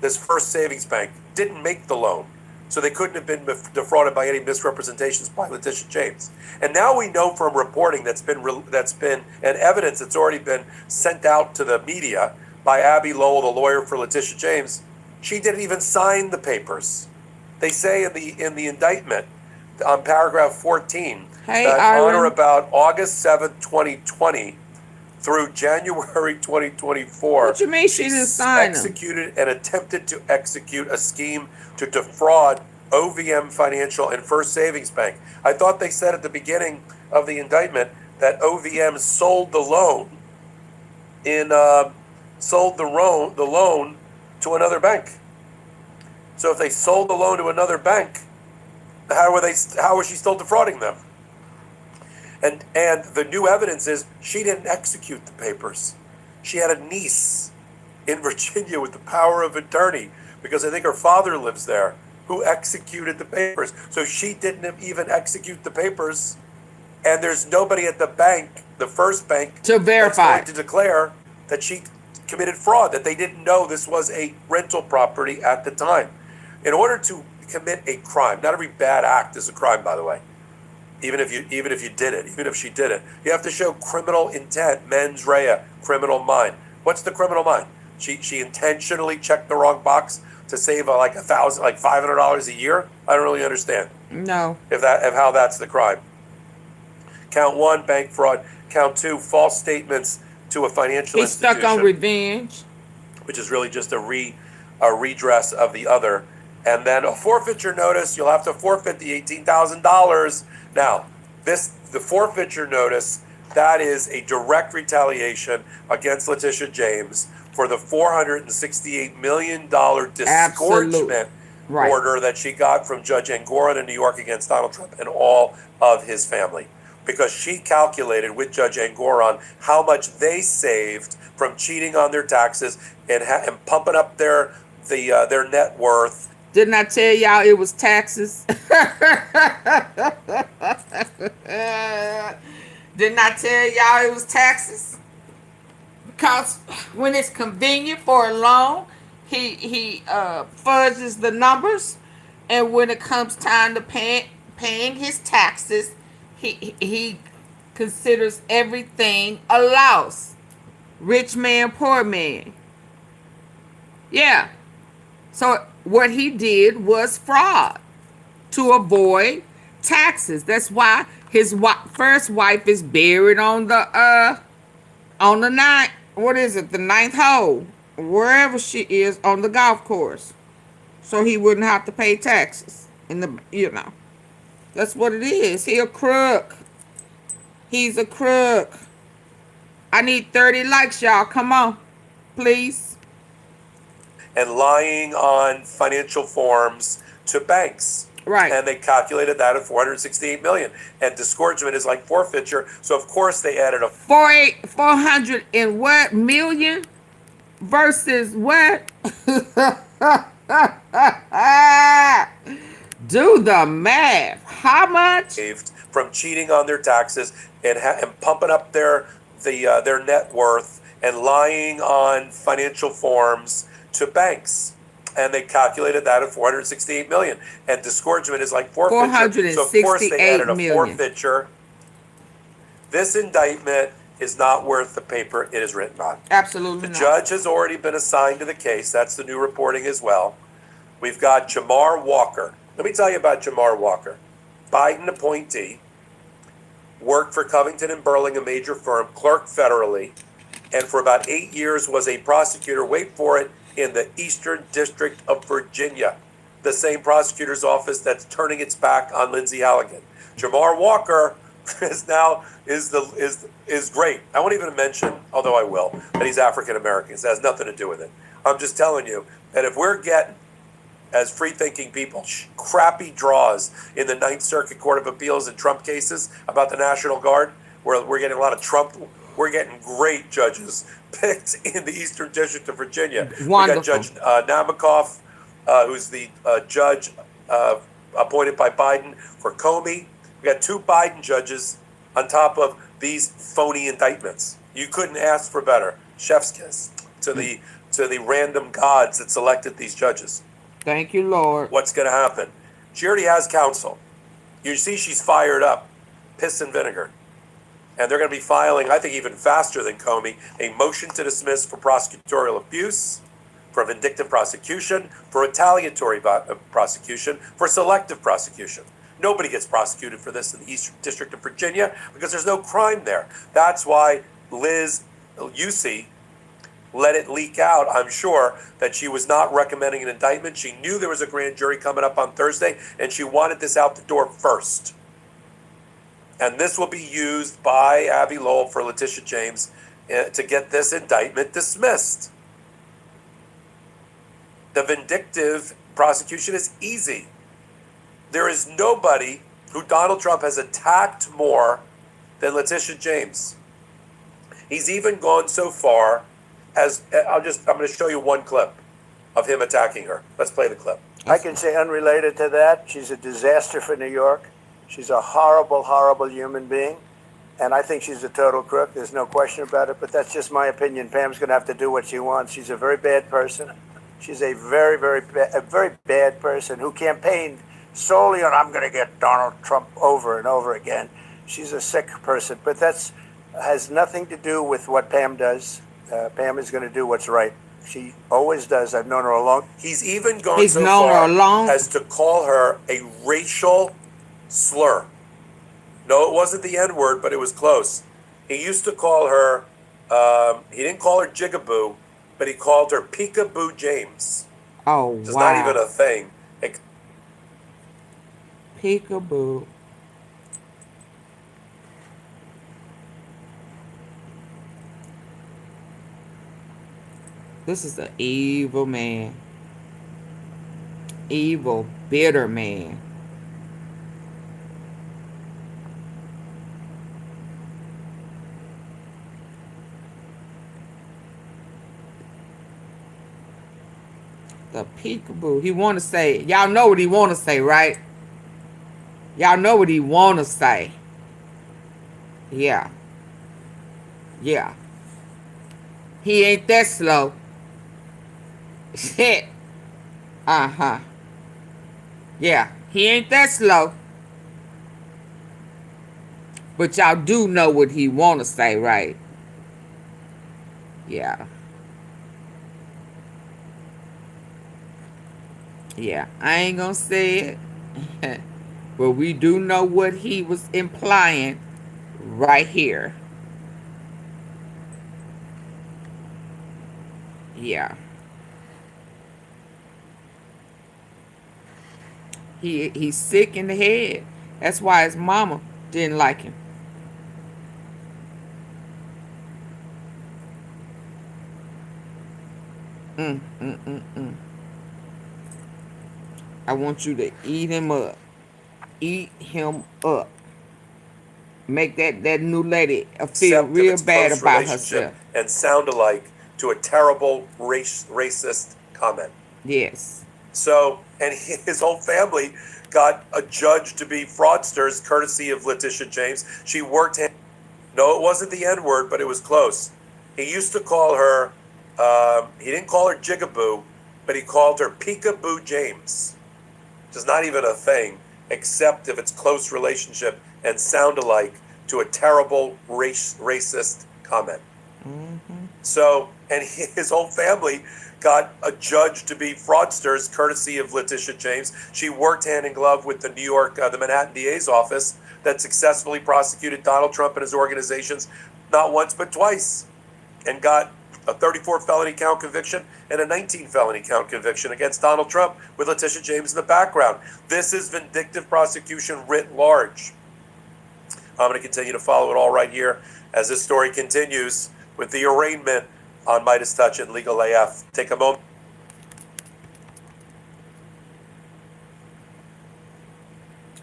this First Savings Bank, didn't make the loan, so they couldn't have been defrauded by any misrepresentations by Letitia James. And now we know from reporting that's been and evidence that's already been sent out to the media by Abby Lowell, the lawyer for Letitia James, she didn't even sign the papers. They say in the indictment on paragraph 14 that on or about August 7th, 2020 through January 2024, what you mean she didn't sign them? Executed and attempted to execute a scheme to defraud OVM Financial and First Savings Bank. I thought they said at the beginning of the indictment that OVM sold the loan the loan to another bank. So if they sold the loan to another bank, how was she still defrauding them? And the new evidence is she didn't execute the papers. She had a niece in Virginia with the power of attorney, because I think her father lives there, who executed the papers. So she didn't even execute the papers, and there's nobody at the bank, the first bank, to verify, that's going to declare that she committed fraud, that they didn't know this was a rental property at the time. In order to commit a crime, not every bad act is a crime, by the way. Even if she did it, you have to show criminal intent, mens rea, criminal mind. What's the criminal mind? She intentionally checked the wrong box to save like $500 a year. I don't really understand. No. If how that's the crime. Count one, bank fraud. Count two, false statements to a financial institution. He's stuck on revenge, which is really just a redress of the other. And then a forfeiture notice. You'll have to forfeit the $18,000. Now, the forfeiture notice, that is a direct retaliation against Letitia James for the $468 million disgorgement order that she got from Judge Engoron in New York against Donald Trump and all of his family. Because she calculated with Judge Engoron how much they saved from cheating on their taxes and pumping up their net worth. Didn't I tell y'all it was taxes? Didn't I tell y'all it was taxes? Because when it's convenient for a loan, he fudges the numbers, and when it comes time to paying his taxes, he considers everything a loss. Rich man, poor man. Yeah. So what he did was fraud to avoid taxes. That's why his first wife is buried on the ninth. What is it? The ninth hole, wherever she is on the golf course, so he wouldn't have to pay taxes. That's what it is. He a crook. He's a crook. I need 30 likes, y'all. Come on, please. And lying on financial forms to banks. Right. And they calculated that at $468 million. And disgorgement is like forfeiture. So of course they added a 400 and what million versus what? Do the math. How much? From cheating on their taxes and pumping up their net worth and lying on financial forms to banks. And they calculated that at $468 million. And disgorgement is like forfeiture. So of course they added a forfeiture. This indictment is not worth the paper it is written on. Absolutely not. The judge has already been assigned to the case. That's the new reporting as well. We've got Jamar Walker. Let me tell you about Jamar Walker. Biden appointee, worked for Covington and Burling, a major firm, clerked federally, and for about 8 years was a prosecutor, wait for it, in the Eastern District of Virginia, the same prosecutor's office that's turning its back on Lindsay Halligan. Jamar Walker is great. I won't even mention, although I will, that he's African American. It has nothing to do with it. I'm just telling you that if we're getting, as free-thinking people, crappy draws in the Ninth Circuit Court of Appeals and Trump cases about the National Guard, where we're getting a lot of Trump, we're getting great judges picked in the Eastern District of Virginia. Wonderful. We got Judge Namakoff, who's the judge appointed by Biden for Comey. We got 2 Biden judges on top of these phony indictments. You couldn't ask for better. Chef's kiss to the random gods that selected these judges. Thank you, Lord. What's going to happen? She already has counsel. You see she's fired up, piss and vinegar. And they're going to be filing, I think even faster than Comey, a motion to dismiss for prosecutorial abuse, for vindictive prosecution, for retaliatory prosecution, for selective prosecution. Nobody gets prosecuted for this in the Eastern District of Virginia because there's no crime there. That's why Liz Yusi let it leak out, I'm sure, that she was not recommending an indictment. She knew there was a grand jury coming up on Thursday, and she wanted this out the door first. And this will be used by Abby Lowell for Letitia James to get this indictment dismissed. The vindictive prosecution is easy. There is nobody who Donald Trump has attacked more than Letitia James. He's even gone so far as, I'm going to show you one clip of him attacking her. Let's play the clip. I can say unrelated to that, she's a disaster for New York. She's a horrible, horrible human being. And I think she's a total crook. There's no question about it. But that's just my opinion. Pam's going to have to do what she wants. She's a very bad person. She's a very, very bad person who campaigned solely on, I'm going to get Donald Trump over and over again. She's a sick person. But that's has nothing to do with what Pam does. Pam is going to do what's right. She always does. I've known her a long. He's even gone so far as to call her a racial slur. No, it wasn't the N-word, but it was close. He used to call her, he didn't call her Jigaboo, but he called her Peekaboo James. Oh, wow. It's not even a thing. Peekaboo. This is an evil man. Evil, bitter man. The peekaboo. He want to say, y'all know what he want to say, right? Y'all know what he want to say. Yeah. Yeah. He ain't that slow. Shit. Uh-huh. Yeah. He ain't that slow. But y'all do know what he want to say, right? Yeah. Yeah. I ain't gonna say it. But we do know what he was implying right here. Yeah. He's sick in the head. That's why his mama didn't like him. I want you to eat him up. Eat him up. Make that new lady feel real bad about herself. And sound alike to a terrible racist comment. Yes. So, and his whole family got adjudged to be fraudsters courtesy of Letitia James. She worked him. No, it wasn't the N-word, but it was close. He used to call her, he didn't call her Jigaboo, but he called her Peekaboo James. Which is not even a thing, except if it's close relationship and sound alike to a terrible racist comment. So, and his whole family got adjudged to be fraudsters, courtesy of Letitia James. She worked hand in glove with the New York, the Manhattan DA's office that successfully prosecuted Donald Trump and his organizations not once but twice, and got a 34 felony count conviction and a 19 felony count conviction against Donald Trump with Letitia James in the background. This is vindictive prosecution writ large. I'm going to continue to follow it all right here as this story continues with the arraignment on Midas Touch and Legal AF. Take a moment.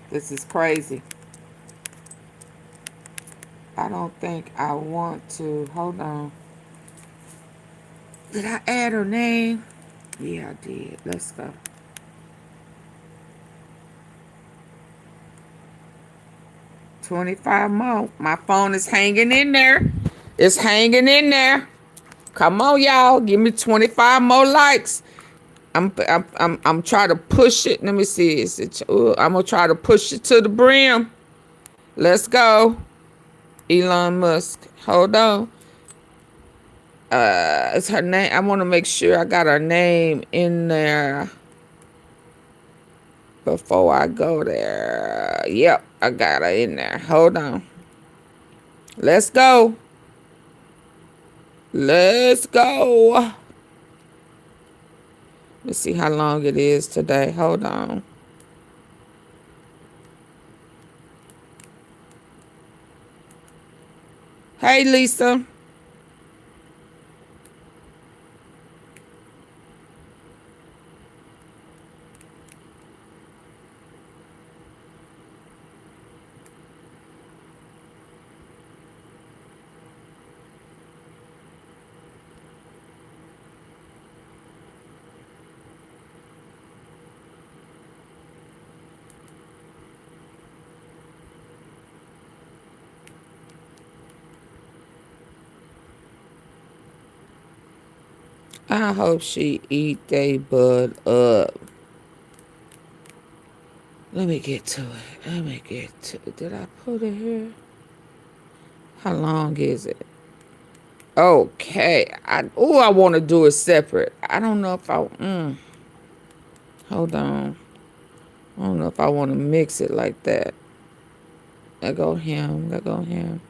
This is crazy. I don't think I want to. Hold on. Did I add her name? Yeah, I did. Let's go. $25 more. My phone is hanging in there. It's hanging in there. Come on, y'all. Give me 25 more likes. I'm trying to push it. Let me see. I'm gonna try to push it to the brim. Let's go. Elon Musk. Hold on. It's her name. I want to make sure I got her name in there before I go there. Yep, I got her in there. Hold on. Let's go. Let's go. Let's see how long it is today. Hold on. Hey, Lisa. I hope she eat they butt up. Let me get to it. Did I put it here? How long is it? Okay. I want to do it separate. I don't know if I... Hold on. I don't know if I want to mix it like that. There go him. There go him.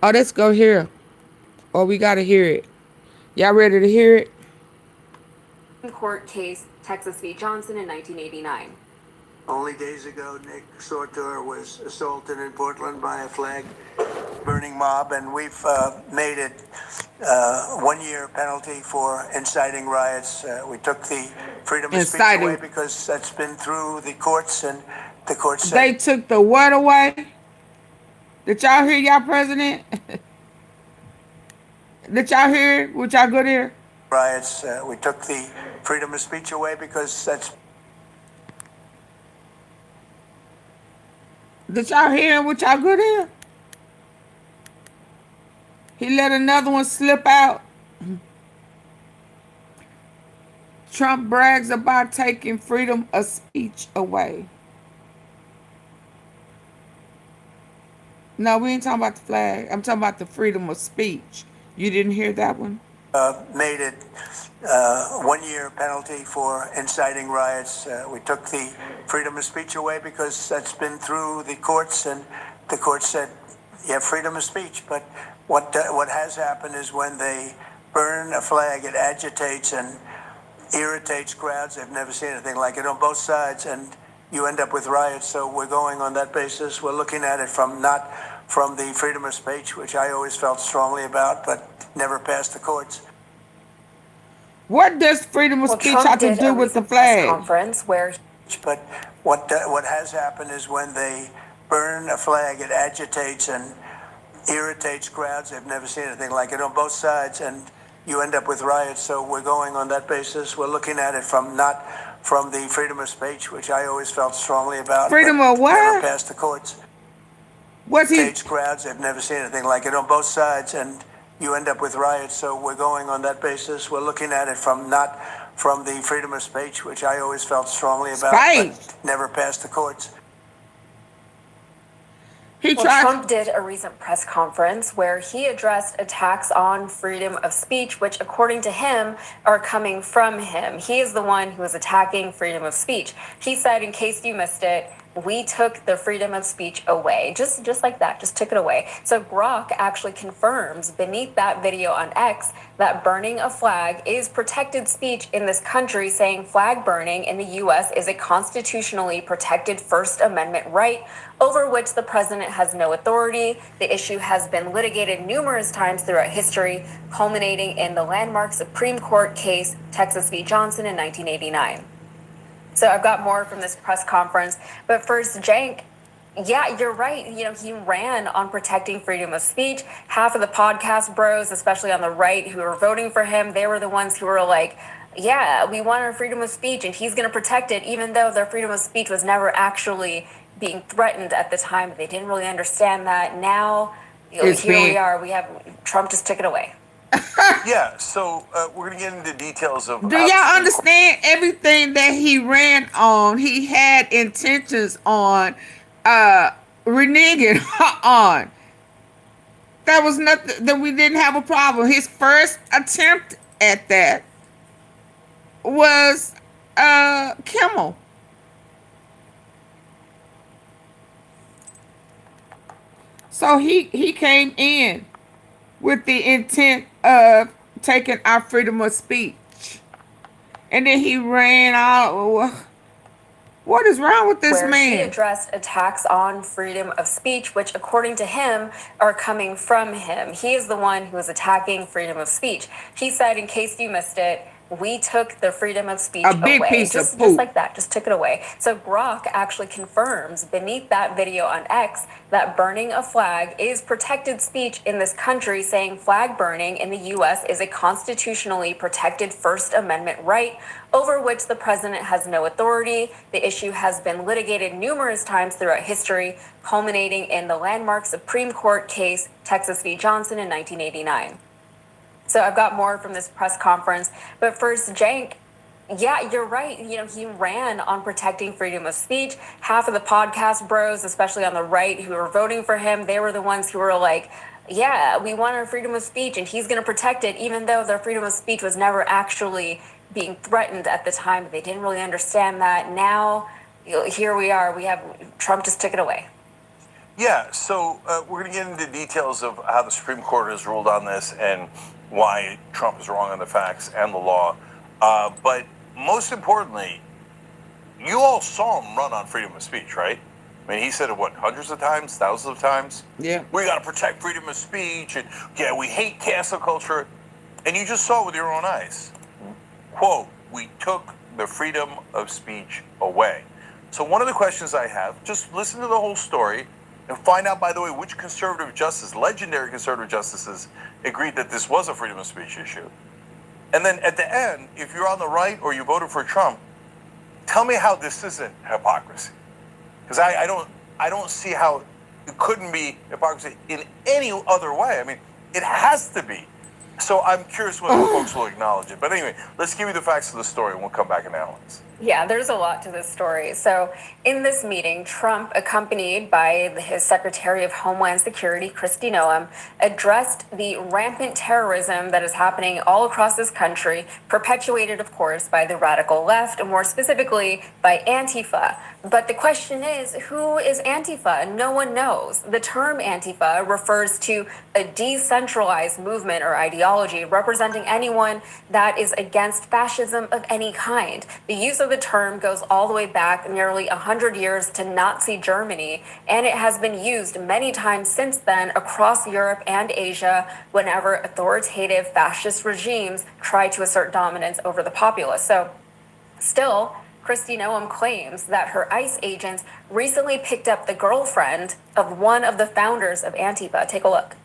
Oh, let's go here. Oh, we got to hear it. Y'all ready to hear it? Court case, Texas v. Johnson in 1989. Only days ago, Nick Sortor was assaulted in Portland by a flag-burning mob, and we've made it 1 year penalty for inciting riots. We took the freedom of speech away because that's been through the courts, and the courts said... They took the what away? Did y'all hear y'all president? Did y'all hear? Would y'all go there? Riots. We took the freedom of speech away because that's... Did y'all hear him? Would y'all go there? He let another one slip out. Trump brags about taking freedom of speech away. No, we ain't talking about the flag. I'm talking about the freedom of speech. You didn't hear that one? Made it 1 year penalty for inciting riots. We took the freedom of speech away because that's been through the courts, and the courts said you have freedom of speech. But what has happened is when they burn a flag, it agitates and irritates crowds. They've never seen anything like it on both sides, and you end up with riots. So we're going on that basis. We're looking at it not from the freedom of speech, which I always felt strongly about, but never passed the courts. What does freedom of speech have to do with the flag? Conference where... But what has happened is when they burn a flag, it agitates and irritates crowds. They've never seen anything like it on both sides, and you end up with riots. So we're going on that basis. We're looking at it not from the freedom of speech, which I always felt strongly about. Freedom of what? Never passed the courts. What's he? Crowds, they've never seen anything like it on both sides, and you end up with riots. So we're going on that basis. We're looking at it not from the freedom of speech, which I always felt strongly about, but never passed the courts. Trump did a recent press conference where he addressed attacks on freedom of speech, which, according to him, are coming from him. He is the one who is attacking freedom of speech. He said, in case you missed it, we took the freedom of speech away. Just like that, just took it away. So Grok actually confirms beneath that video on X that burning a flag is protected speech in this country, saying flag burning in the U.S. is a constitutionally protected First Amendment right over which the president has no authority. The issue has been litigated numerous times throughout history, culminating in the landmark Supreme Court case, Texas v. Johnson in 1989. So I've got more from this press conference, but first, Cenk, yeah, you're right. He ran on protecting freedom of speech. Half of the podcast bros, especially on the right, who were voting for him, they were the ones who were like, yeah, we want our freedom of speech and he's going to protect it, even though their freedom of speech was never actually being threatened at the time. They didn't really understand that. Now, here we are. We have Trump just took it away. Yeah, so we're going to get into details of... Do y'all understand everything that he ran on? He had intentions on reneging on. That was nothing that we didn't have a problem. His first attempt at that was Kimmel. So he came in with the intent of taking our freedom of speech. And then he ran out. What is wrong with this man? He addressed attacks on freedom of speech, which, according to him, are coming from him. He is the one who is attacking freedom of speech. He said, in case you missed it, we took the freedom of speech away. A big piece of poop. Just like that, just took it away. So Grok actually confirms beneath that video on X that burning a flag is protected speech in this country, saying flag burning in the U.S. is a constitutionally protected First Amendment right over which the president has no authority. The issue has been litigated numerous times throughout history, culminating in the landmark Supreme Court case, Texas v. Johnson in 1989. So I've got more from this press conference, but first, Cenk, yeah, you're right. He ran on protecting freedom of speech. Half of the podcast bros, especially on the right, who were voting for him, they were the ones who were like, yeah, we want our freedom of speech and he's going to protect it, even though their freedom of speech was never actually being threatened at the time. They didn't really understand that. Now, here we are. We have Trump just took it away. Yeah, so we're going to get into details of how the Supreme Court has ruled on this and why Trump is wrong on the facts and the law. But most importantly, you all saw him run on freedom of speech, right? I mean, he said it, what, hundreds of times, thousands of times? Yeah. We got to protect freedom of speech, and yeah, we hate cancel culture. And you just saw it with your own eyes. Quote, we took the freedom of speech away. So one of the questions I have, just listen to the whole story and find out, by the way, which conservative justice, legendary conservative justices, agreed that this was a freedom of speech issue. And then at the end, if you're on the right or you voted for Trump, tell me how this isn't hypocrisy. Because I don't see how it couldn't be hypocrisy in any other way. I mean, it has to be. So I'm curious whether folks will acknowledge it. But anyway, let's give you the facts of the story and we'll come back and analyze. Yeah, there's a lot to this story. So in this meeting, Trump, accompanied by his Secretary of Homeland Security, Kristi Noem, addressed the rampant terrorism that is happening all across this country, perpetuated, of course, by the radical left, and more specifically by Antifa. But the question is, who is Antifa? No one knows. The term Antifa refers to a decentralized movement or ideology representing anyone that is against fascism of any kind. The use of the term goes all the way back nearly 100 years to Nazi Germany, and it has been used many times since then across Europe and Asia whenever authoritative fascist regimes try to assert dominance over the populace. So still, Kristi Noem claims that her ICE agents recently picked up the girlfriend of one of the founders of Antifa. Take a look.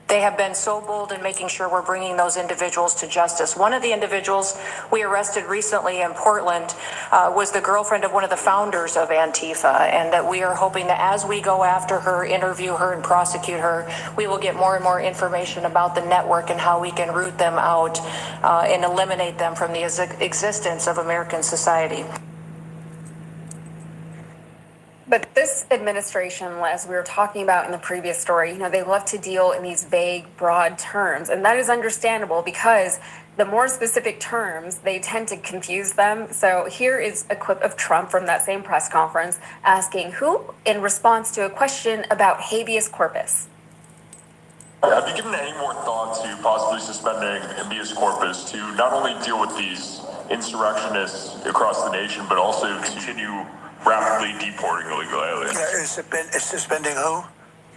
They have been so bold in making sure we're bringing those individuals to justice. One of the individuals we arrested recently in Portland was the girlfriend of one of the founders of Antifa, and that we are hoping that as we go after her, interview her, and prosecute her, we will get more and more information about the network and how we can root them out and eliminate them from the existence of American society. But this administration, as we were talking about in the previous story, they love to deal in these vague, broad terms. And that is understandable because the more specific terms, they tend to confuse them. So here is a clip of Trump from that same press conference asking who in response to a question about habeas corpus. Have you given any more thought to possibly suspending habeas corpus to not only deal with these insurrectionists across the nation, but also continue rapidly deporting illegal aliens? Is suspending who?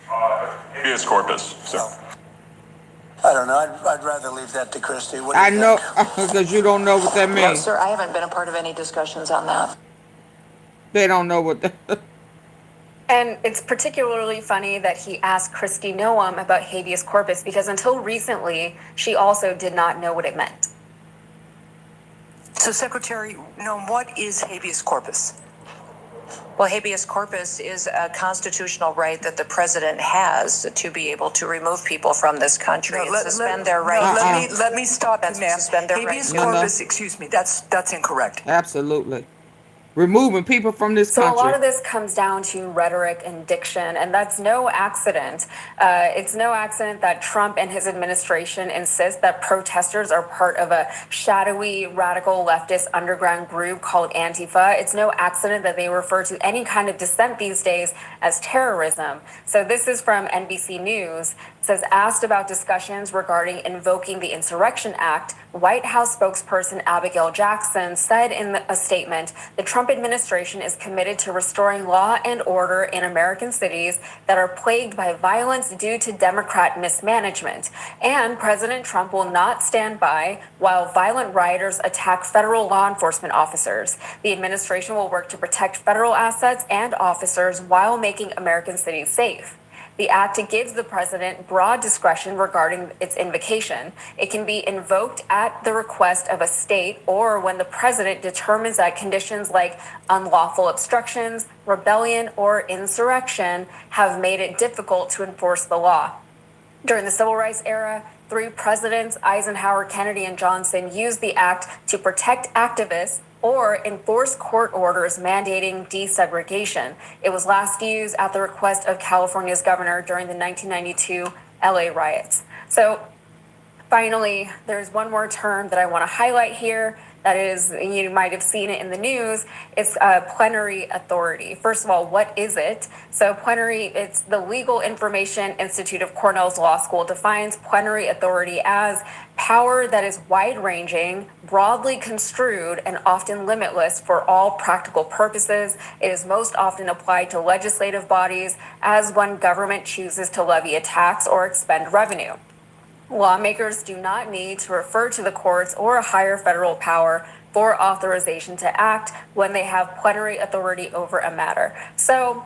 Habeas corpus. So. I don't know. I'd rather leave that to Christie. What do you I know, think? because you don't know what that No, means. sir, I haven't been a part of any discussions on that. They don't know what that. And it's particularly funny that he asked Christy Noam about habeas corpus because until recently, she also did not know what it meant. So, Secretary Noam, what is habeas corpus? Well, habeas corpus is a constitutional right that the president has to be able to remove people from this country and suspend their rights. Let me stop you, ma'am. Suspend their Habeas rights. corpus, excuse me, that's incorrect. Absolutely. Removing people from this So a lot country. of this comes down to rhetoric and diction, and that's no accident. It's no accident that Trump and his administration insist that protesters are part of a shadowy, radical leftist underground group called Antifa. It's no accident that they refer to any kind of dissent these days as terrorism. So this is from NBC News. It says, asked about discussions regarding invoking the Insurrection Act, White House spokesperson Abigail Jackson said in a statement, the Trump administration is committed to restoring law and order in American cities that are plagued by violence due to Democrat mismanagement. And President Trump will not stand by while violent rioters attack federal law enforcement officers. The administration will work to protect federal assets and officers while making American cities safe. The act gives the president broad discretion regarding its invocation. It can be invoked at the request of a state or when the president determines that conditions like unlawful obstructions, rebellion, or insurrection have made it difficult to enforce the law. During the Civil Rights era, 3 presidents, Eisenhower, Kennedy, and Johnson, used the act to protect activists or enforce court orders mandating desegregation. It was last used at the request of California's governor during the 1992 LA riots. So finally, there's one more term that I want to highlight here. That is, you might have seen it in the news. It's plenary authority. First of all, what is it? So plenary, it's the Legal Information Institute of Cornell's Law School defines plenary authority as power that is wide-ranging, broadly construed, and often limitless for all practical purposes. It is most often applied to legislative bodies as when government chooses to levy a tax or expend revenue. Lawmakers do not need to refer to the courts or a higher federal power for authorization to act when they have plenary authority over a matter. So,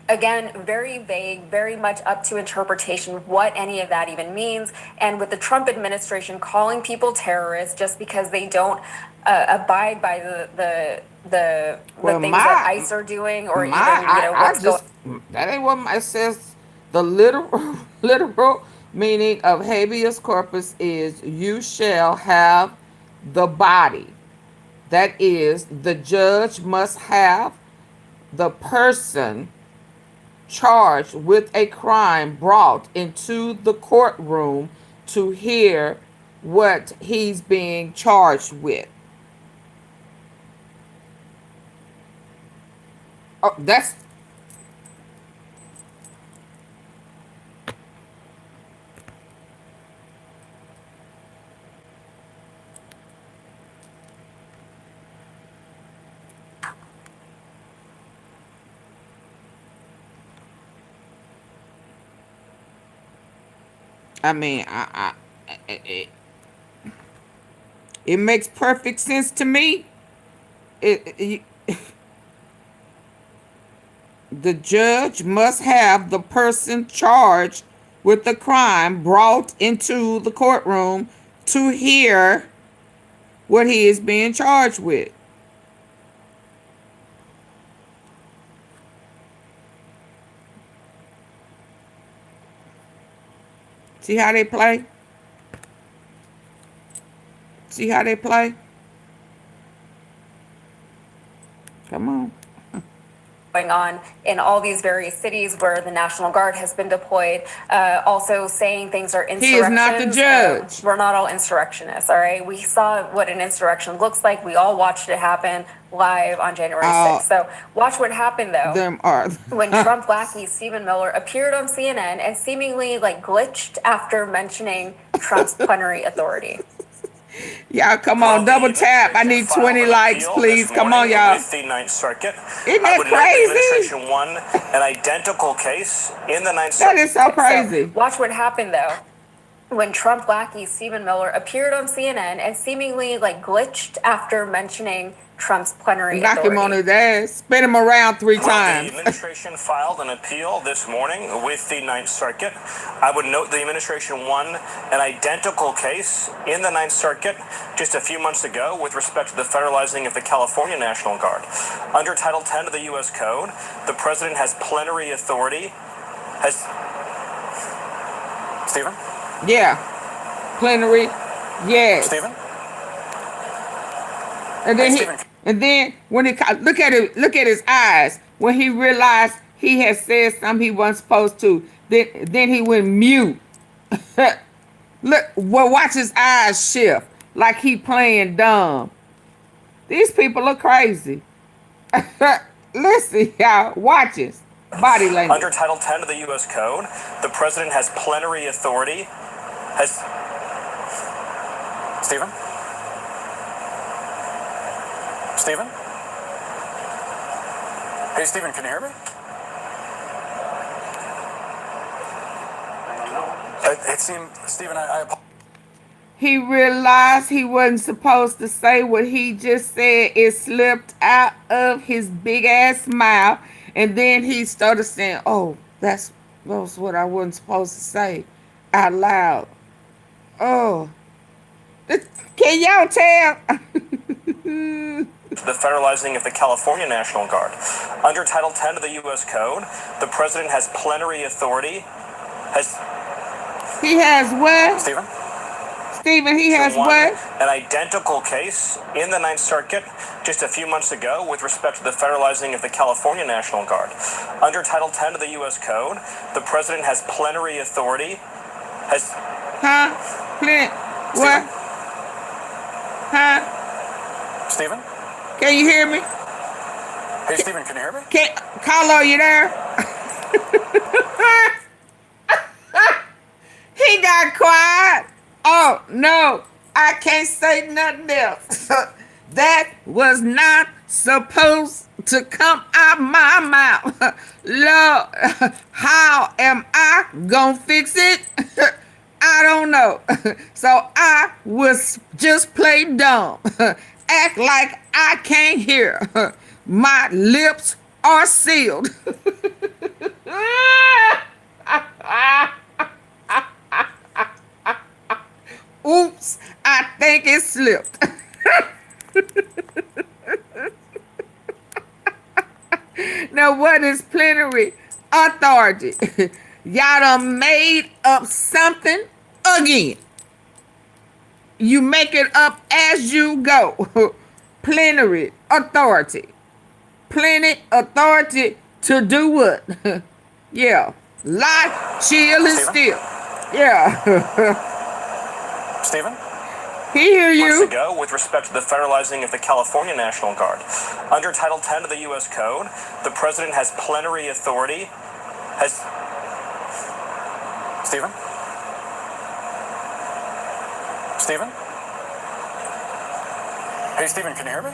again, very vague, very much up to interpretation what any of that even means. And with the Trump administration calling people terrorists just because they don't abide by the things that ICE are doing, or even what's going. That ain't what it says. The literal meaning of habeas corpus is you shall have the body. That is, the judge must have the person charged with a crime brought into the courtroom to hear what he's being charged with. Oh, that's I mean, it makes perfect sense to me. The judge must have the person charged with the crime brought into the courtroom to hear what he is being charged with. See how they play? See how they play? Come on. going on in all these various cities where the National Guard has been deployed, also saying things are insurrections. He is not the judge. We're not all insurrectionists, all right? We saw what an insurrection looks like. We all watched it happen live on January 6th. So watch what happened, though. Them are. When Trump lackey Stephen Miller appeared on CNN and seemingly glitched after mentioning Trump's plenary authority. Y'all, come on, double tap. I need 20 likes, please. Come on, y'all. With the Ninth Circuit. Isn't that I would note the crazy? administration won an identical case in the Ninth That Circuit. is so crazy. So watch what happened, though. When Trump lackey Stephen Miller appeared on CNN and seemingly glitched after mentioning Trump's plenary Knock authority. him on his ass. Spin him around 3 times. The administration filed an appeal this morning with the Ninth Circuit. I would note the administration won an identical case in the Ninth Circuit just a few months ago with respect to the federalizing of the California National Guard. Under Title 10 of the U.S. Code, the president has plenary authority. Stephen? Yeah. Plenary. Yes. Stephen? And then when he look at his eyes when he realized he had said something he wasn't supposed to. Then he went mute. Look, well, watch his eyes shift like he playing dumb. These people are crazy. Listen, y'all, watch his body language. Under Title 10 of the U.S. Code, the president has plenary authority. Stephen? Stephen? Hey, Stephen, can you hear me? It seemed, Stephen, I apologize. He realized he wasn't supposed to say what he just said. It slipped out of his big ass mouth. And then he started saying, oh, that was what I wasn't supposed to say out loud. Oh, can y'all tell? The federalizing of the California National Guard. Under Title 10 of the U.S. Code, the president has plenary authority. He has what? Stephen? Stephen, he has what? An identical case in the Ninth Circuit just a few months ago with respect to the federalizing of the California National Guard. Under Title 10 of the U.S. Code, the president has plenary authority. What? Huh? Stephen? Can you hear me? Hey, Stephen, can you hear me? Carlo, you there? He got quiet. Oh, no, I can't say nothing else. That was not supposed to come out my mouth. Lord, how am I gonna fix it? I don't know. So I was just play dumb. Act like I can't hear. My lips are sealed. Oops, I think it slipped. Now, what is plenary authority? Y'all done made up something again. You make it up as you go. Plenary authority. Plenty authority to do what? Yeah. Lie, chill, and steal. Yeah. Stephen? He hear you. Months ago, with respect to the federalizing of the California National Guard. Under Title 10 of the U.S. Code, the president has plenary authority. Stephen? Stephen? Hey, Stephen, can you hear me?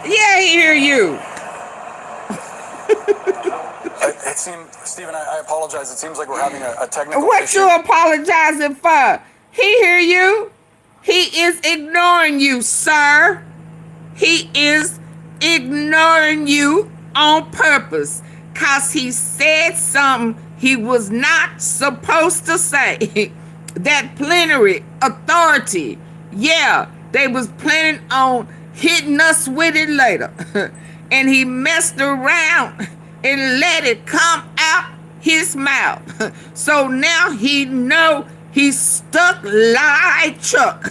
Yeah, he hear you. It seemed, Stephen, I apologize. It seems like we're having a technical What issue. you apologizing for? He hear you. He is ignoring you, sir. He is ignoring you on purpose because he said something he was not supposed to say. That plenary authority, yeah, they was planning on hitting us with it later. And he messed around and let it come out his mouth. So now he know he's stuck like Chuck.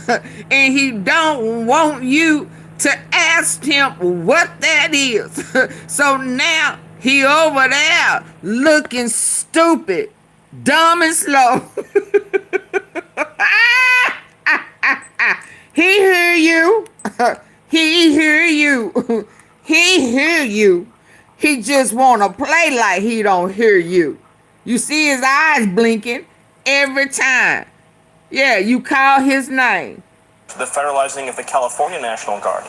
And he don't want you to ask him what that is. So now He over there looking stupid, dumb and slow. He hear you. He hear you. He hear you. He just want to play like he don't hear you. You see his eyes blinking every time. Yeah, you call his name. The federalizing of the California National Guard.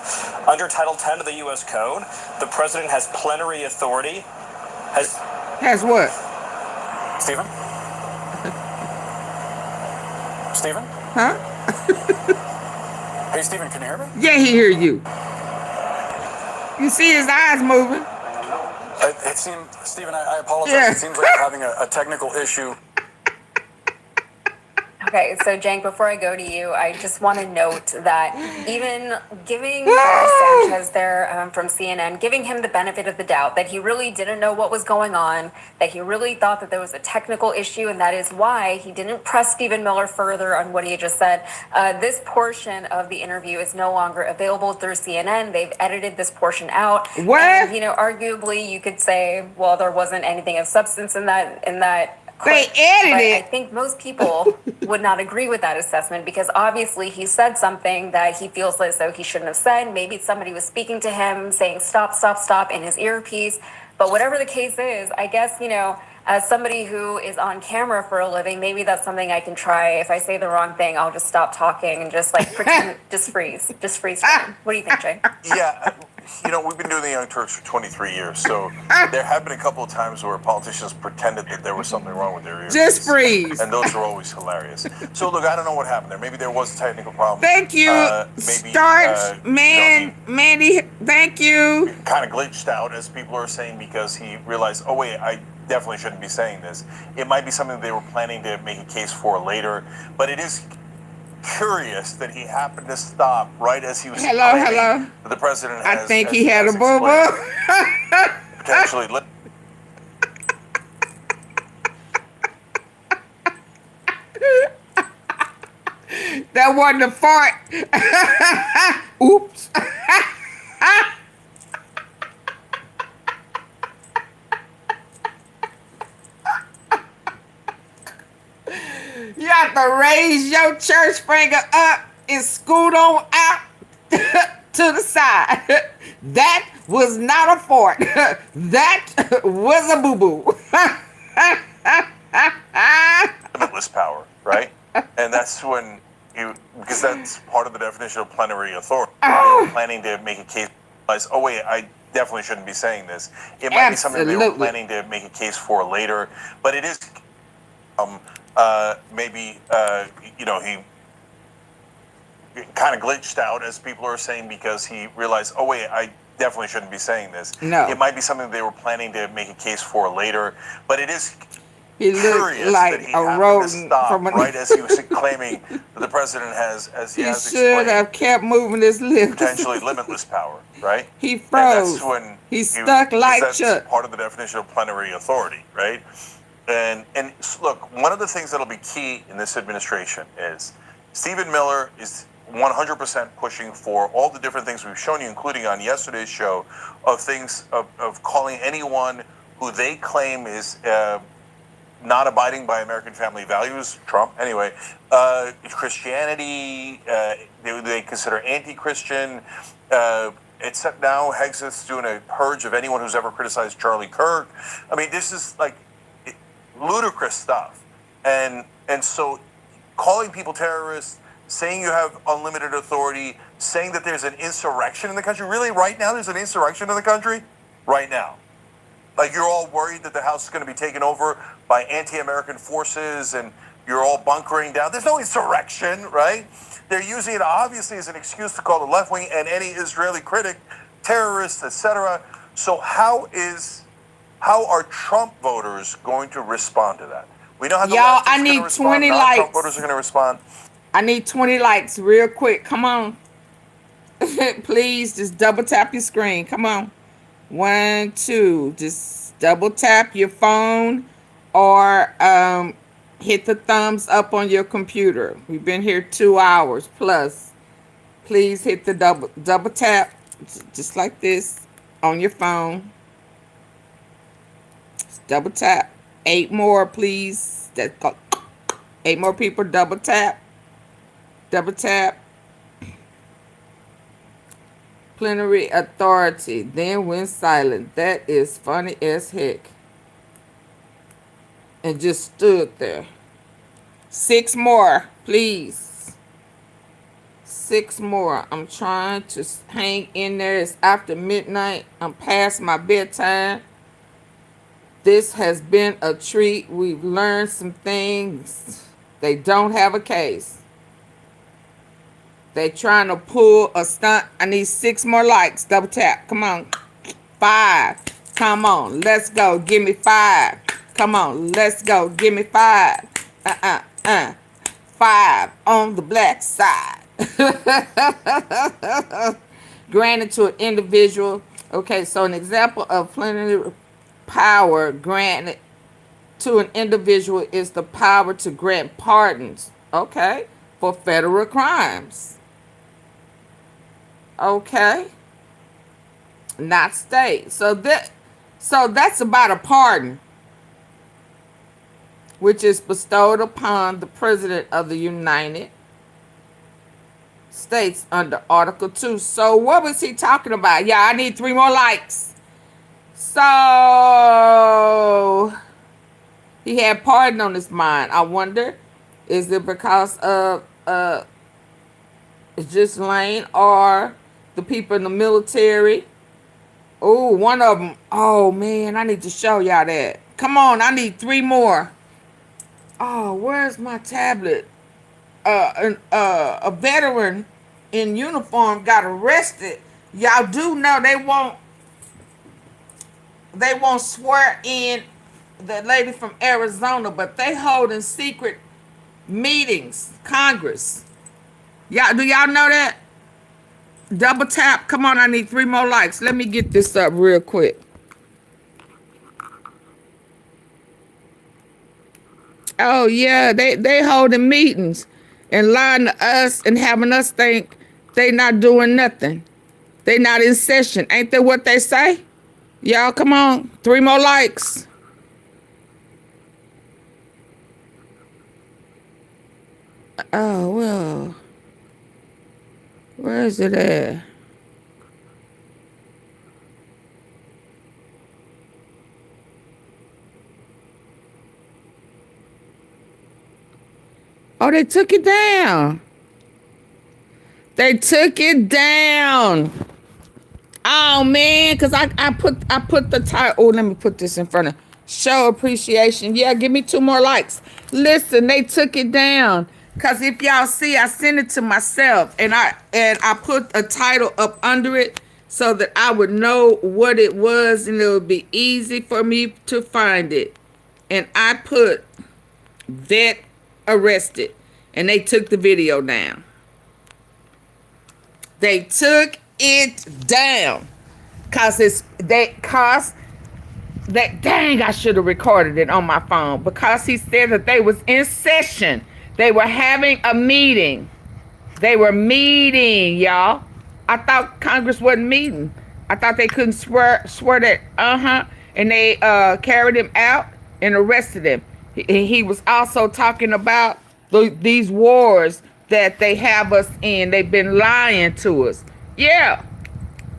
Under Title 10 of the U.S. Code, the president has plenary authority. Has what? Stephen? Stephen? Huh? Hey, Stephen, can you hear me? Yeah, he hear you. You see his eyes moving. It seemed, Stephen, I apologize. Yeah. It seems like you're having a technical issue. Okay, so Cenk, before I go to you, I just want to note that even giving Sanchez there from CNN, giving him the benefit of the doubt that he really didn't know what was going on, that he really thought that there was a technical issue, and that is why he didn't press Stephen Miller further on what he had just said. This portion of the interview is no longer available through CNN. They've edited this portion out. What? And, you know, arguably you could say, well, there wasn't anything of substance in that They quick, edited but it. I think most people would not agree with that assessment because obviously he said something that he feels as though he shouldn't have said. Maybe somebody was speaking to him saying stop, stop, stop in his earpiece. But whatever the case is, I guess, you know, as somebody who is on camera for a living, maybe that's something I can try. If I say the wrong thing, I'll just stop talking and just like pretend, just freeze frame. What do you think, Jay? Yeah, you know, we've been doing the Young Turks for 23 years, so there have been a couple of times where politicians pretended that there was something wrong with their ears. Just freeze. And those are always hilarious. So, look, I don't know what happened there. Maybe there was a technical problem. Thank you. Maybe, Starch, man, Mandy, thank you. Kind of glitched out, as people are saying, because he realized, oh, wait, I definitely shouldn't be saying this. It might be something they were planning to make a case for later, but it is curious that he happened to stop right as he was claiming that the president has, I think he had a boo-boo. potentially That wasn't a fart. Oops. You have to raise your church finger up and scoot on out to the side. That was not a fart. That was a boo-boo. limitless power, right? And that's when because that's part of the definition of plenary authority. They were planning to make a case, oh wait, I definitely shouldn't be saying this. It might be something they were planning to make a case for later, but it is maybe you know, he kind of glitched out, as people are saying, because he realized, oh wait, I definitely shouldn't be saying this. No. It might be something they were planning to make a case for later, but it is he looked like a rodent from right as he was claiming that the president has, as he has should explained, have kept moving his lips. potentially limitless power, right? He froze. And that's when He stuck like that's Chuck. part of the definition of plenary authority, right? And look, one of the things that'll be key in this administration is Stephen Miller is 100% pushing for all the different things we've shown you, including on yesterday's show, of things of calling anyone who they claim is not abiding by American family values, Trump anyway, Christianity, they consider anti-Christian. Except now Hegseth's doing a purge of anyone who's ever criticized Charlie Kirk. I mean, this is like ludicrous stuff. And so calling people terrorists, saying you have unlimited authority, saying that there's an insurrection in the country. Really, right now there's an insurrection in the country? Right now. Like, you're all worried that the House is going to be taken over by anti-American forces and you're all bunkering down. There's no insurrection, right? They're using it obviously as an excuse to call the left wing and any Israeli critic terrorists, etc. So how are Trump voters going to respond to that? We know how the Y'all, left is I going need to respond. 20 Non-Trump likes. voters are going to respond. I need 20 likes real quick. Come on. Please just double tap your screen. Come on. 1, 2. Just double tap your phone or hit the thumbs up on your computer. We've been here 2 hours plus. Please hit the double tap just like this on your phone. Double tap. 8 more, please. That's go. 8 more people. Double tap. Double tap. Plenary authority. Then went silent. That is funny as heck. And just stood there. 6 more, please. 6 more. I'm trying to hang in there. It's after midnight. I'm past my bedtime. This has been a treat. We've learned some things. They don't have a case. They trying to pull a stunt. I need 6 more likes. Double tap. Come on. 5. Come on. Let's go. Give me 5. Come on. Let's go. Give me 5. 5 on the black side. Granted to an individual. Okay, so an example of plenary power granted to an individual is the power to grant pardons. Okay, for federal crimes. Okay, not state. So that's about a pardon, which is bestowed upon the President of the United States under Article 2. So what was he talking about? Yeah, I need 3 more likes. So he had pardon on his mind. I wonder, is it because of just Lane or the people in the military? Oh, one of them. Oh man, I need to show y'all that. Come on, I need 3 more. Oh, where's my tablet? A veteran in uniform got arrested. Y'all do know they won't swear in the lady from Arizona, but they holding secret meetings, Congress. Y'all, do y'all know that? Double tap. Come on, I need 3 more likes. Let me get this up real quick. Oh yeah, they holding meetings and lying to us and having us think they not doing nothing. They not in session. Ain't that what they say? Y'all, come on. 3 more likes. Oh, well. Where is it at? Oh, they took it down. They took it down. Oh man, because I put the title. Oh, let me put this in front of show appreciation. Yeah, give me 2 more likes. Listen, they took it down. Cause if y'all see, I sent it to myself and I put a title up under it so that I would know what it was and it would be easy for me to find it. And I put vet arrested and they took the video down. They took it down cause dang, I should have recorded it on my phone because he said that they was in session. They were having a meeting. They were meeting, y'all. I thought Congress wasn't meeting. I thought they couldn't swear that, and they carried him out and arrested him. He was also talking about these wars that they have us in. They've been lying to us. Yeah.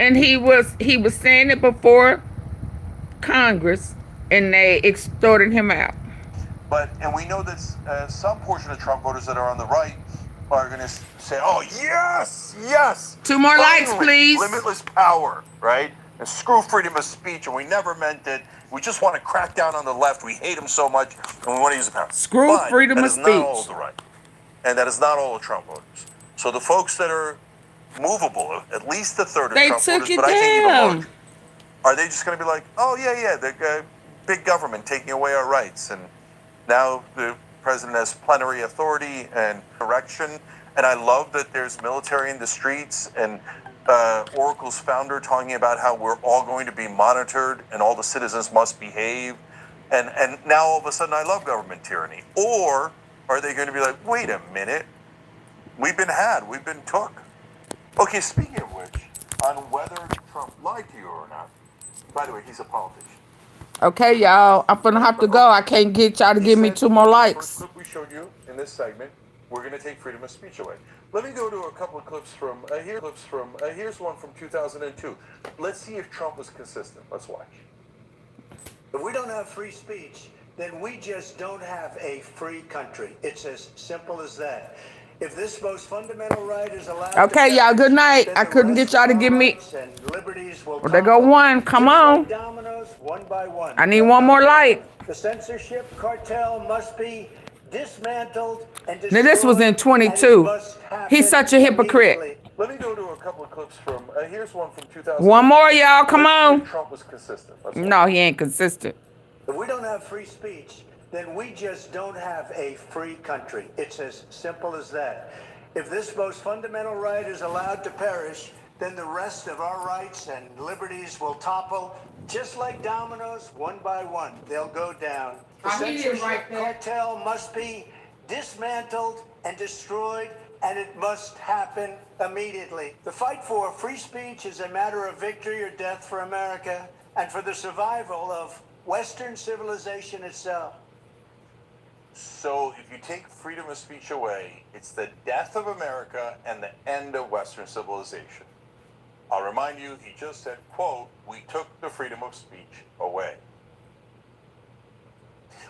And he was saying it before Congress, and they extorted him out. And we know that some portion of Trump voters that are on the right are going to say, oh, yes, yes. 2 more likes, please. Limitless power, right? And screw freedom of speech, and we never meant it. We just want to crack down on the left. We hate them so much, and we want to use the power. Screw freedom of speech. That is not all of the right. And that is not all of Trump voters. So the folks that are movable, at least a third of Trump voters, but I think even larger, are they just going to be like, oh, yeah, the big government taking away our rights, and now the president has plenary authority and direction, and I love that there's military in the streets, and Oracle's founder talking about how we're all going to be monitored and all the citizens must behave, and now all of a sudden I love government tyranny. Or are they going to be like, wait a minute, we've been took. Okay, speaking of which, on whether Trump lied to you or not, by the way, he's a politician. Okay, y'all. I'm gonna have to go. I can't get y'all to give me 2 more likes. Clip we showed you in this segment, we're going to take freedom of speech away. Let me go to a couple of clips from here's one from 2002. Let's see if Trump was consistent. Let's watch. If we don't have free speech, then we just don't have a free country. It's as simple as that. If this most fundamental right is allowed Okay, y'all. Good night. I couldn't get y'all to give me. Well, there go one. Come on. Dominoes, one by one. I need one more like. The censorship cartel must be dismantled and Now this was in 22. He's such a hypocrite. Let me go to a couple of clips from here's one from 2000. One more, y'all. Come on. Trump was consistent. No, he ain't consistent. If we don't have free speech, then we just don't have a free country. It's as simple as that. If this most fundamental right is allowed to perish, then the rest of our rights and liberties will topple, just like dominoes, one by one. They'll go down. The censorship cartel must be dismantled and destroyed, and it must happen immediately. The fight for free speech is a matter of victory or death for America and for the survival of Western civilization itself. So if you take freedom of speech away, it's the death of America and the end of Western civilization. I'll remind you, he just said, quote, we took the freedom of speech away.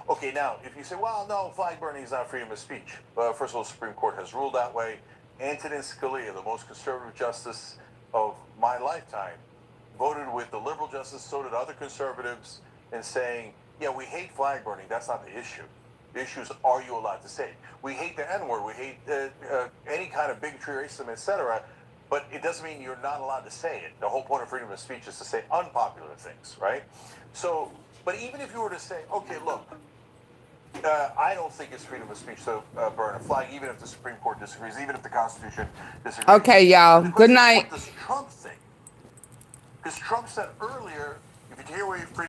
Okay, now, if you say, well, no, flag burning is not freedom of speech. Well, first of all, the Supreme Court has ruled that way. Antonin Scalia, the most conservative justice of my lifetime, voted with the liberal justice, so did other conservatives, in saying, yeah, we hate flag burning. That's not the issue. The issue is, are you allowed to say it? We hate the N-word. We hate any kind of bigotry, racism, etc., but it doesn't mean you're not allowed to say it. The whole point of freedom of speech is to say unpopular things, right? So, but even if you were to say, okay, look, I don't think it's freedom of speech to burn a flag, even if the Supreme Court disagrees, even if the Constitution disagrees. Okay, y'all. Good night. What does Trump think? Because Trump said earlier, if you hear where